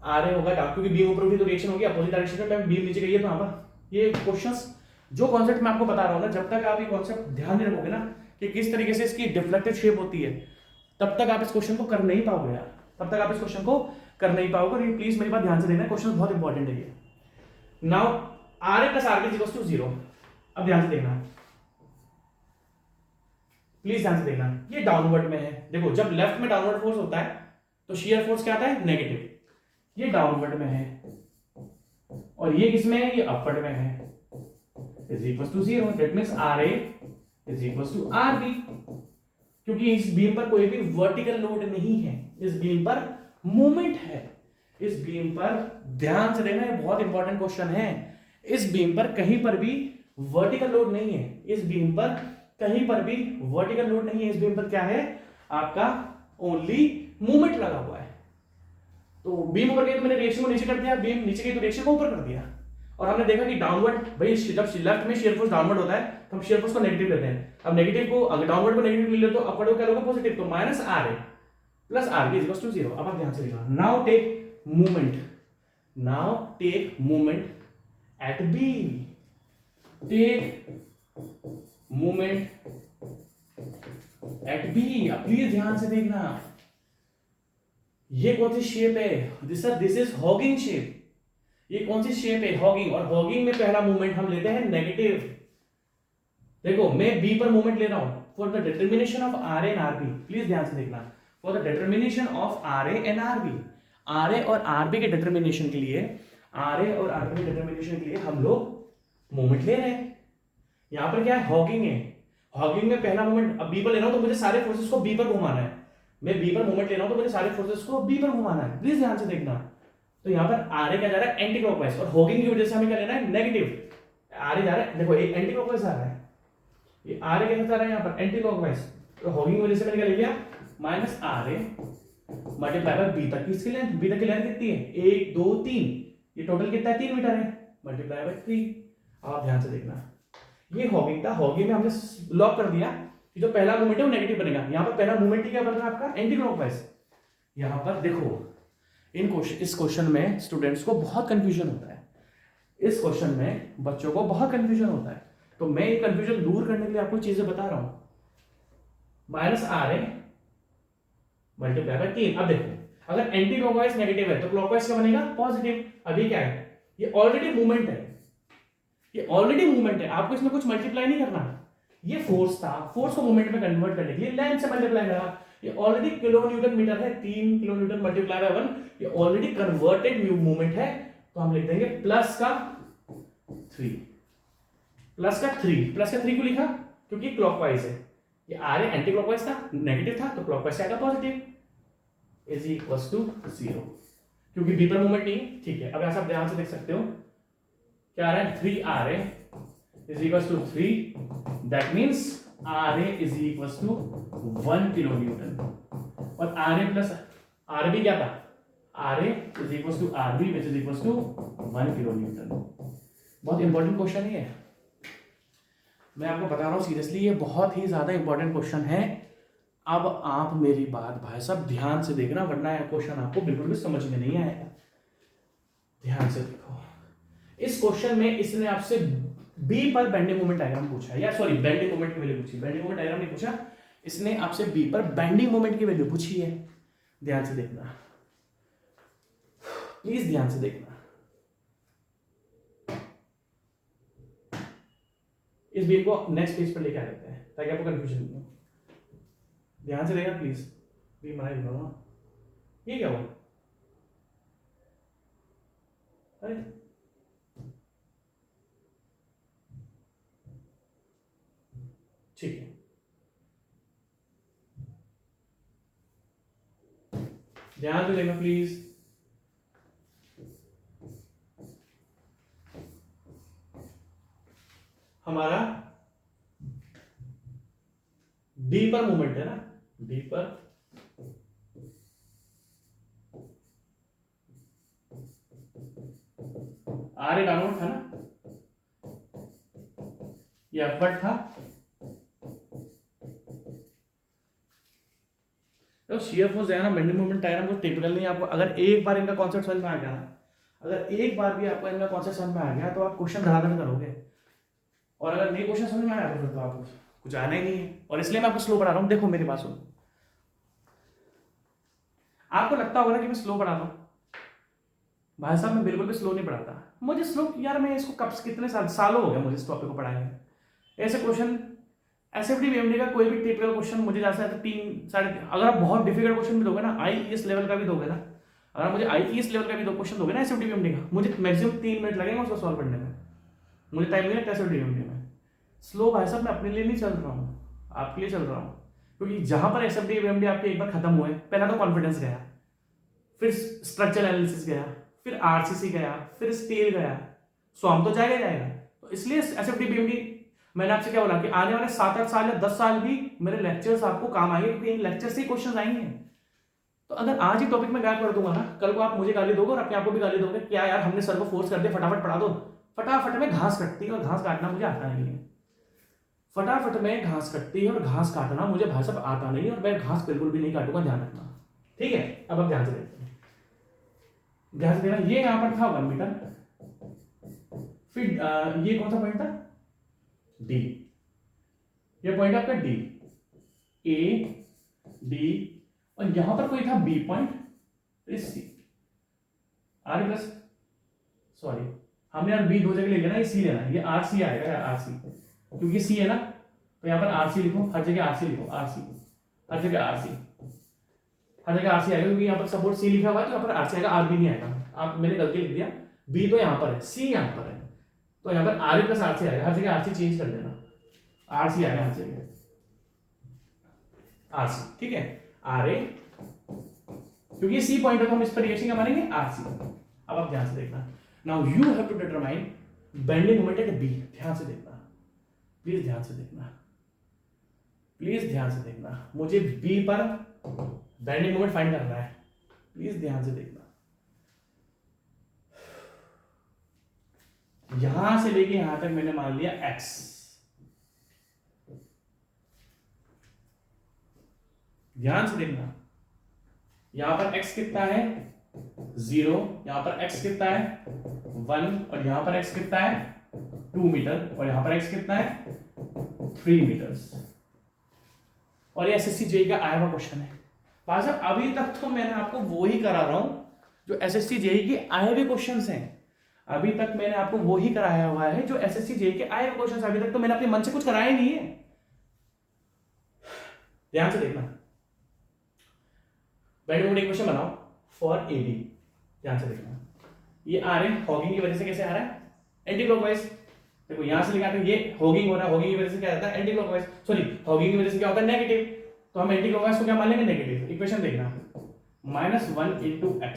आ रहे होगा डाउन, क्योंकि बीम ऊपर उठी तो रिएक्शन होगी अपोजिट डायरेक्शन में, बीम नीचे गई है तो यहां पर ये क्वेश्चंस जो कॉन्सेप्ट मैं आपको बता रहा हूं ना, जब तक आप ये कॉन्सेप्ट ध्यान नहीं रखोगे ना कि किस तरीके से इसकी डिफ्लेक्टेड शेप होती है, तब तक आप इस क्वेश्चन को कर नहीं पाओगे यार, तब तक आप इस क्वेश्चन को कर नहीं पाओगे। और ये प्लीज मेरी बात ध्यान से देखना, क्वेश्चन बहुत इंपॉर्टेंट है ये। Now R A plus R B equals to 0। अब ध्यान से देखना, प्लीज ध्यान से देखना, ये डाउनवर्ड में है। देखो जब लेफ्ट में डाउनवर्ड फोर्स होता है तो शियर फोर्स क्या आता है? नेगेटिव। ये डाउनवर्ड में है और ये किसमें है? ये अपवर्ड में है, is equals to 0। That means R A is equals to R B, क्योंकि इस बीम पर कोई भी वर्टिकल लोड नहीं है, इस बीम पर मूवमेंट है। इस बीम पर ध्यान से देखना, ये बहुत इंपॉर्टेंट क्वेश्चन है। इस बीम पर कहीं पर भी वर्टिकल लोड नहीं है, इस बीम पर कहीं पर भी वर्टिकल लोड नहीं है। इस बीम पर क्या है? आपका ओनली मूवमेंट लगा हुआ है। तो बीम ऊपर गई तो मैंने रिएक्शन को नीचे कर दिया, बीम नीचे गई तो रिएक्शन को ऊपर कर दिया। और हमने देखा कि डाउनवर्ड, भाई जब लेफ्ट में शियर फोर्स डाउनवर्ड होता है तो हम शियर फोर्स को नेगेटिव लेते हैं। अब नेगेटिव को, अगर डाउनवर्ड को नेगेटिव ले लो तो अपवर्ड को क्या होगा? पॉजिटिव। तो minus R A plus R B is equals to 0। अब आप ध्यान से देखना, now take movement, now take movement at B, take movement at B. अब प्लीज ध्यान से देखना, ये कौन सी शेप है? This is hogging shape. ये कौन सी शेप है? हॉगिंग। और हॉगिंग में पहला मूवमेंट हम लेते हैं नेगेटिव। देखो मैं बी पर मूवमेंट ले रहा हूं for the determination of R A and R B. Please ध्यान से देखना, for the determination of R A and R B. R A और आर बी के डिटर्मिनेशन के लिए, आर ए और आर बी के डिटर्मिनेशन के लिए हम लोग मूवमेंट ले रहे हैं। यहां पर क्या है? हॉगिंग है। हॉगिंग में पहला मूवमेंट, अब बी पर ले रहा हूं तो मुझे सारे फोर्सेस को बी पर घुमाना है। मैं बी पर मूवमेंट ले रहा हूं तो मुझे सारे फोर्सेस को बी पर घुमाना है। प्लीज ध्यान से देखना, तो यहां पर आर ए क्या जा रहा है? Anti clockwise. और हॉगिंग की वजह से हमें क्या लेना है? नेगेटिव। आर ए जा रहा है, देखो ये एंटी क्लॉकवाइज आ रहा है, ये आर ए कैसे जा रहा है? यहां पर एंटी क्लॉकवाइज। तो हॉगिंग की वजह से मैंने क्या ले लिया? Minus R A multiply by B तक किसकी लेंथ, बी तक की लेंथ कितनी है 1 2 3, ये टोटल कितना है 3 मीटर है, मल्टीप्लाई बाय 3। आप ध्यान से देखना, ये हॉगिंग था, हॉगिंग में हमने लॉक कर दिया कि जो पहला मूवमेंट है वो नेगेटिव बनेगा। यहाँ पर पहला मूवमेंट क्या बन रहा है आपका एंटी क्लॉकवाइज। यहाँ पर देखो इस क्वेश्चन में स्टूडेंट्स को बहुत कंफ्यूजन होता है, इस क्वेश्चन में बच्चों को बहुत कंफ्यूजन होता है, तो मैं ये कंफ्यूजन दूर करने के लिए आपको चीजें बता रहा हूं। Minus R A multiply by 3। अब देखो अगर एंटी क्लॉकवाइज नेगेटिव है तो क्लॉकवाइज क्या बनेगा पॉजिटिव। अभी क्या है, ये ऑलरेडी मूवमेंट है, ये ऑलरेडी मूवमेंट है, आपको इसमें कुछ मल्टीप्लाई नहीं करना। ये फोर्स था, फोर्स को मूवमेंट में कन्वर्ट करने के लिए लेंथ से मल्टीप्लाई करा, ये ऑलरेडी किलो न्यूटन मीटर है, 3 किलो न्यूटन मल्टीप्लाई बाय 1, ये ऑलरेडी कन्वर्टेड मूवमेंट है, तो हम लिख देंगे प्लस का 3। प्लस का 3 क्यों लिखा, क्योंकि क्लॉकवाइज है, ये आर एंटी क्लॉकवाइज था, नेगेटिव था, तो क्लॉकवाइज से आएगा पॉजिटिव, इज इक्वल टू 0, क्योंकि बी पर मूवमेंट नहीं। ठीक है, अब ऐसा आप ध्यान से देख सकते हो क्या आ रहा है 3 R A is equal to 3, that means R A is equal to 1 kilo newton, और R A plus R B क्या था, R A is equal to R B which is equal to 1 kilo newton. बहुत important question है, मैं आपको बता रहा हूँ सीरियसली, ये बहुत ही ज्यादा इंपॉर्टेंट क्वेश्चन है। अब आप मेरी बात भाई साहब ध्यान से देखना, वरना यह क्वेश्चन आपको बिल्कुल भी समझ में नहीं आएगा। ध्यान से देखो, इस क्वेश्चन में इसने आपसे बी पर बेंडिंग मोमेंट डायग्राम पूछा है, या सॉरी बेंडिंग मोमेंट की वैल्यू पूछी, बेंडिंग मोमेंट डायग्राम नहीं पूछा, इसने आपसे बी पर बेंडिंग मोमेंट की वैल्यू पूछी है। ध्यान से देखना, प्लीज ध्यान से देखना, इस बीम को नेक्स्ट पेज पर लेके आ जाते हैं ताकि आपको कंफ्यूजन नहीं हो। ध्यान से देखना प्लीज, बीम बना लूंगा, ये क्या हुआ, अरे ठीक है, ध्यान से देखना प्लीज। हमारा डी पर मूवमेंट है ना, डी पर आर ए डाउनवर्ड था ना, ये अपवर्ड था, तो शियर फोर्स है ना, बेंडिंग मोमेंट डायग्राम को टिपिकल नहीं, आपको अगर एक बार इनका कॉन्सेप्ट समझ में आ गया ना, अगर एक बार भी आपको इनका कॉन्सेप्ट समझ में आ गया तो आप क्वेश्चन धड़ाधड़ करोगे, और अगर नहीं क्वेश्चन समझ में आया तो फिर तो आपको कुछ आना ही नहीं है। और इसलिए मैं आपको स्लो पढ़ा रहा हूँ। देखो मेरी बात सुनो, आपको लगता होगा ना कि मैं स्लो पढ़ा रहा हूँ, भाई साहब मैं बिल्कुल भी स्लो नहीं पढ़ाता। मुझे स्लो यार, मैं इसको कब कितने सालों हो गए मुझे इस टॉपिक को पढ़ाए हैं। ऐसे क्वेश्चन एसएफडी बीएमडी का कोई भी टिपिकल क्वेश्चन मुझे जैसा है 3 अगर आप बहुत डिफिकल्ट क्वेश्चन भी दोगे ना, आईईएस लेवल का भी दोगे ना, अगर आप मुझे आईईएस लेवल का भी दो क्वेश्चन दोगे ना एसएफडी बीएमडी का, मुझे मैक्सिमम 3 मिनट लगेंगे उसको सॉल्व करने में, मुझे टाइम नहीं लगता एसएफडी बीएमडी में। स्लो भाई साहब मैं अपने लिए नहीं चल रहा हूँ, आपके लिए चल रहा हूँ, क्योंकि जहां पर एसएफडी बीएमडी आपके एक बार खत्म हुए, पहला तो कॉन्फिडेंस गया, फिर स्ट्रक्चरल एनालिसिस गया, फिर आरसीसी गया, फिर स्टील गया, स्वाम तो जाएगा जाएगा। तो इसलिए एसएफडी बीएमडी मैंने आपसे क्या बोला कि आने वाले 7-8 साल या 10 साल भी मेरे लेक्चर्स आपको काम आएंगे, क्योंकि इन लेक्चर से ही क्वेश्चन आएंगे। तो अगर आज ही टॉपिक में गायब कर दूंगा ना, कल को आप मुझे गाली दोगे और अपने आप को भी गाली दोगे, क्या यार हमने सर को फोर्स कर दिया फटाफट पढ़ा दो। फटाफट में घास कटती है और घास काटना मुझे आता नहीं है, फटाफट में घास कटती है और घास काटना मुझे भाई साहब आता नहीं है, और मैं घास बिल्कुल भी नहीं काटूंगा, ध्यान रखना। ठीक है, अब आप ध्यान से देखते हैं, ध्यान से देखना, ये यहां पर था 1 मीटर, फिर ये कौन सा पॉइंट था डी, ये पॉइंट आपका डी, ए डी, और यहां पर कोई था बी पॉइंट, इस सी, आर प्लस, सॉरी हमने यार बी 2 जगह ले लिया ना, ये सी लेना है, ये आर सी आएगा, आर सी, क्योंकि सी है ना, तो यहां पर आर सी लिखो, हर जगह आर सी लिखो, आर सी, हर जगह आर सी, हर जगह आर सी आएगा, क्योंकि यहां पर सपोर्ट सी लिखा हुआ है तो यहां पर आर सी आएगा, आर बी नहीं आएगा। आप मैंने गलती लिख दिया, बी तो यहां पर है, सी यहां पर है, तो यहां पर आर प्लस आर सी आएगा, हर जगह आर सी चेंज कर देना, आर सी आएगा हर जगह, आर सी, ठीक है, आर ए, क्योंकि सी पॉइंट है तो हम इस पर रिएक्शन क्या मानेंगे, आर सी। अब आप ध्यान से देखना, now you have to determine bending moment at B, ध्यान से देखना, प्लीज ध्यान से देखना, प्लीज ध्यान से देखना, मुझे बी पर बेंडिंग मोमेंट फाइंड करना है, प्लीज ध्यान से देखना। यहां से लेके यहां तक मैंने मान लिया x, ध्यान से देखना। यहां पर x कितना है 0, यहां पर x कितना है 1, और यहां पर x कितना है 2 मीटर, और यहां पर x कितना है 3 मीटर्स। और ये एसएससी जेईई का आया हुआ क्वेश्चन है। भाई साहब अभी तक तो मैंने आपको वो ही करा रहा हूं जो एसएससी जेईई के आए हुए क्वेश्चंस हैं। अभी तक मैंने आपको वो ही कराया हुआ है जो एसएससी जेईई के आए हुए क्वेश्चंस। अभी तक तो मैंने अपने मन से कुछ कराया ही नहीं है। ध्यान से देखना। बेंडिंग मोमेंट इक्वेशन बनाओ फॉर एडी। ध्यान से देखना। ये आ रहे हैं हॉगिंग की वजह से कैसे आ रहा है एंटी क्लॉकवाइज। देखो यहां से लिखा था ये हॉगिंग हो रहा है, हॉगिंग की वजह से क्या रहता है एंटी क्लॉकवाइज, सॉरी हॉगिंग की वजह से क्या होता है नेगेटिव। तो हम एंटी क्लॉकवाइज को क्या मान लेंगे नेगेटिव। इक्वेशन देखना -1 × x,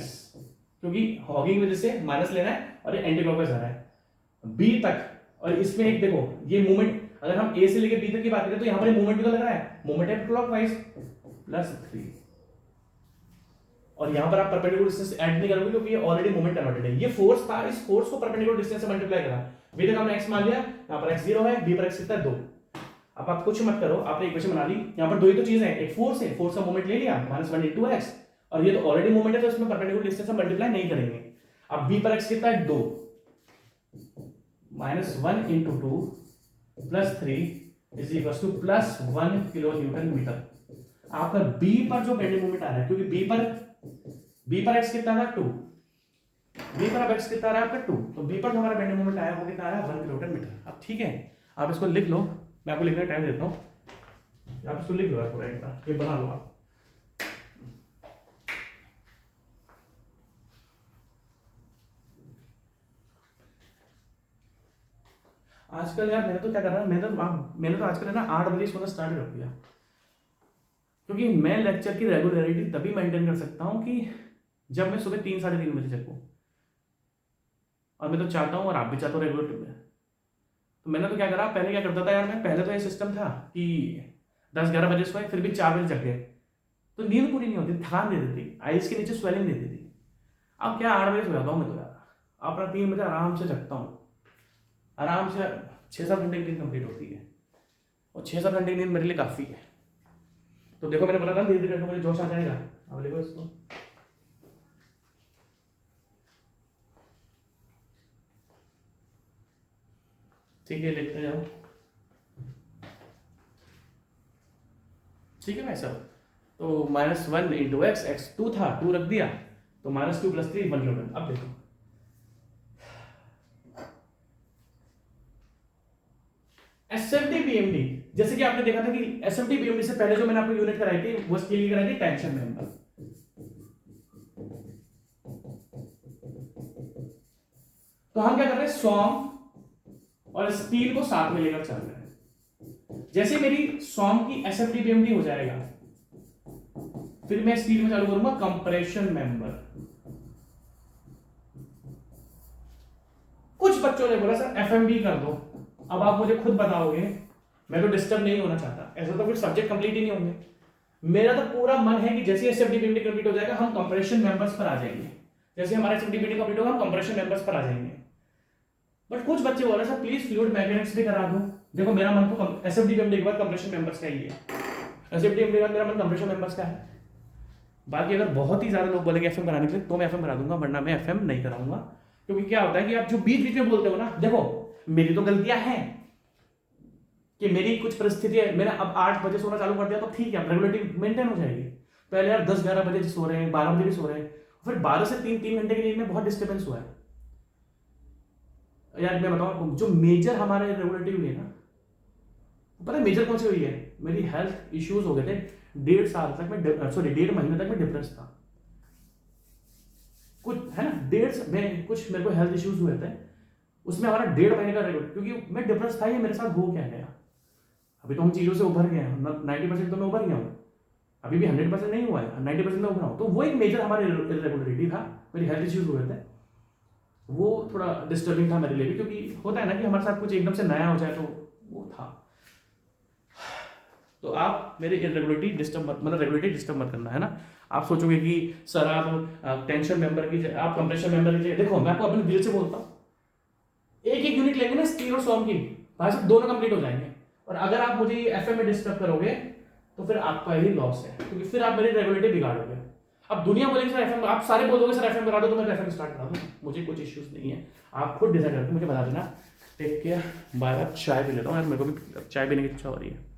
क्योंकि हॉगिंग की वजह से माइनस लेना है और ये एंटी क्लॉकवाइज आ रहा है b तक। और इसमें एक देखो ये मूवमेंट अगर हम a से लेके b तक की बात करें तो यहां पर मूवमेंट भी तो लग रहा है, मूवमेंट है क्लॉकवाइज +3। और यहां पर आप परपेंडिकुलर डिस्टेंस ऐड नहीं करोगे क्योंकि ये ऑलरेडी मोमेंट कन्वर्टेड है। ये फोर्स था, इस फोर्स को परपेंडिकुलर डिस्टेंस से मल्टीप्लाई करा। अभी तक हमने x मान लिया, यहां पर x 0 है, b पर x कितना है 2। अब आप कुछ मत करो, आपने इक्वेशन बना ली। यहां पर दो ही तो चीजें हैं, एक फोर्स है, फोर्स का मोमेंट ले लिया -1 × x, और ये तो ऑलरेडी मोमेंट है तो इसमें परपेंडिकुलर डिस्टेंस से मल्टीप्लाई नहीं करेंगे। अब b पर x कितना है 2, -1 × 2 +3 +1 किलो न्यूटन मीटर। आपका b पर जो बेंडिंग मोमेंट आ रहा है, क्योंकि b पर x कितना था 2, b पर x कितना आ रहा है आपका 2, तो b पर जो हमारा बेंडिंग मोमेंट आया वो कितना आ रहा है 1 किलोमीटर मीटर। अब ठीक है, आप इसको लिख लो, मैं आपको लिखने का टाइम देता हूं। आप इसको लिख लो पूरा एक बार, ये बना लो आप। आजकल यार मैंने तो क्या कर रहा है, मैंने तो आजकल है ना 8 बजे सोना स्टार्ट कर दिया, क्योंकि मैं लेक्चर की रेगुलरिटी तभी मेंटेन कर सकता हूं कि जब मैं सुबह 3 साढ़े 3 बजे जगूं। और मैं तो चाहता हूं और आप भी चाहते हो रेगुलर। तो मैंने तो क्या करा, पहले क्या करता था यार मैं, पहले तो ये सिस्टम था कि 10-11 बजे सोए फिर भी 4 बजे जग गए तो नींद पूरी नहीं होती, थकान दे देती, आइज के नीचे स्वेलिंग देती थी। अब क्या 8 बजे सो जाता हूँ मैं तो यार, अपना 3 बजे आराम से जगता हूँ, आराम से 6-7 घंटे की नींद कंप्लीट होती है, और 6-7 घंटे की नींद मेरे लिए काफ़ी है। तो देखो मैंने बोला था धीरे धीरे मुझे जोश आ जाएगा। अब देखो इसको, ठीक है लिखते जाओ, ठीक है भाई साहब। तो -1 × x, x 2 था, 2 रख दिया, तो -2 + 3 1 किलोमीटर। अब देखो एसएफडी बीएमडी, जैसे कि आपने देखा था कि एसएफडी बीएमडी से पहले जो मैंने आपको यूनिट कराई थी वो स्टील की कराई थी टेंशन मेंबर। तो हम क्या कर रहे हैं, सॉम और स्टील को साथ में लेकर चल रहे हैं। जैसे मेरी सॉम की एसएफडी बीएमडी हो जाएगा, फिर मैं स्टील में चालू करूंगा कंप्रेशन मेंबर। कुछ बच्चों ने बोला सर एफएमबी कर दो। अब आप मुझे खुद बताओगे, मैं तो डिस्टर्ब नहीं होना चाहता, ऐसा तो फिर सब्जेक्ट कंप्लीट ही नहीं होंगे। मेरा तो पूरा मन है कि जैसे एसएफडी बीएमडी कंप्लीट हो जाएगा हम कंप्रेशन मेंबर्स पर आ जाएंगे। जैसे हमारा एसएफडी बीएमडी कंप्लीट होगा हम कंप्रेशन मेंबर्स पर आ जाएंगे। बट कुछ बच्चे बोल रहे सर प्लीज फ्लूइड मैकेनिक्स भी करा दो। देखो मेरा मन तो एसएफडी बीएमडी के बाद कंप्रेशन मेंबर्स का ही है, एसएफडी बीएमडी के बाद मेरा मन कंप्रेशन मेंबर्स का है। बाकी अगर बहुत ही ज्यादा लोग बोलेंगे एफएम कराने के लिए तो मैं एफएम करा दूंगा, वरना मैं एफएम नहीं कराऊंगा। क्योंकि क्या होता है कि आप जो बीच बीच में बोलते हो ना, देखो मेरी तो गलतियां हैं कि मेरी कुछ परिस्थिति है, मैंने अब 8 बजे सोना चालू कर दिया तो ठीक है, रेगुलरिटी मेंटेन हो जाएगी। पहले यार 10-11 बजे सो रहे हैं, 12 बजे भी सो रहे हैं, फिर 12 से 3 घंटे की नींद में बहुत डिस्टर्बेंस हुआ है यार। मैं बताऊं आपको, जो मेजर हमारे रेगुलरिटी हुई है ना, पता है मेजर कौन सी हुई है, मेरी हेल्थ इश्यूज हो गए थे 1.5 साल तक मैं 1.5 महीने तक मैं डिप्रेस था। कुछ है ना, कुछ मेरे को हेल्थ इश्यूज हुए थे, उसमें हमारा 1.5 महीने का रेगुलर, क्योंकि मैं डिप्रेस था, ये मेरे साथ हो क्या गया। अभी तो हम चीजों से उभर गए हैं, 90% तो मैं उभर गया हूँ, अभी भी 100% नहीं हुआ है, 90% में उभरा हूँ। तो वो एक मेजर हमारी इरेगुलरिटी था, मेरी हेल्थ इश्यूज हुए थे, वो थोड़ा डिस्टर्बिंग था मेरे लिए भी, क्योंकि होता है ना कि हमारे साथ कुछ एकदम से नया हो जाए तो वो था। तो आप मेरी इरेगुलरिटी डिस्टर्ब मत, मतलब रेगुलरिटी डिस्टर्ब मत करना, है ना। आप सोचोगे कि सर आप टेंशन मेंबर की आप कंप्रेशन मेंबर की, देखो मैं आपको अपने दिल से बोलता हूँ, एक एक यूनिट लेंगे ना स्टील और सॉम की, भाई साहब दोनों कंप्लीट हो जाएंगे। और अगर आप मुझे एफएम में डिस्टर्ब करोगे तो फिर आपका ही लॉस है, क्योंकि फिर आप मेरी रेगुलरिटी बिगाड़ोगे। अब दुनिया बोलेगी सर एफएम, आप सारे बोल दोगे सर एफएम करा दो, तो मैं एफएम स्टार्ट करा दूँ, मुझे कुछ इश्यूज नहीं है। आप खुद डिसाइड करके मुझे बता देना। Take care, bye bye. चाय पी लेता हूँ यार, मेरे को भी चाय पीने की इच्छा हो रही है।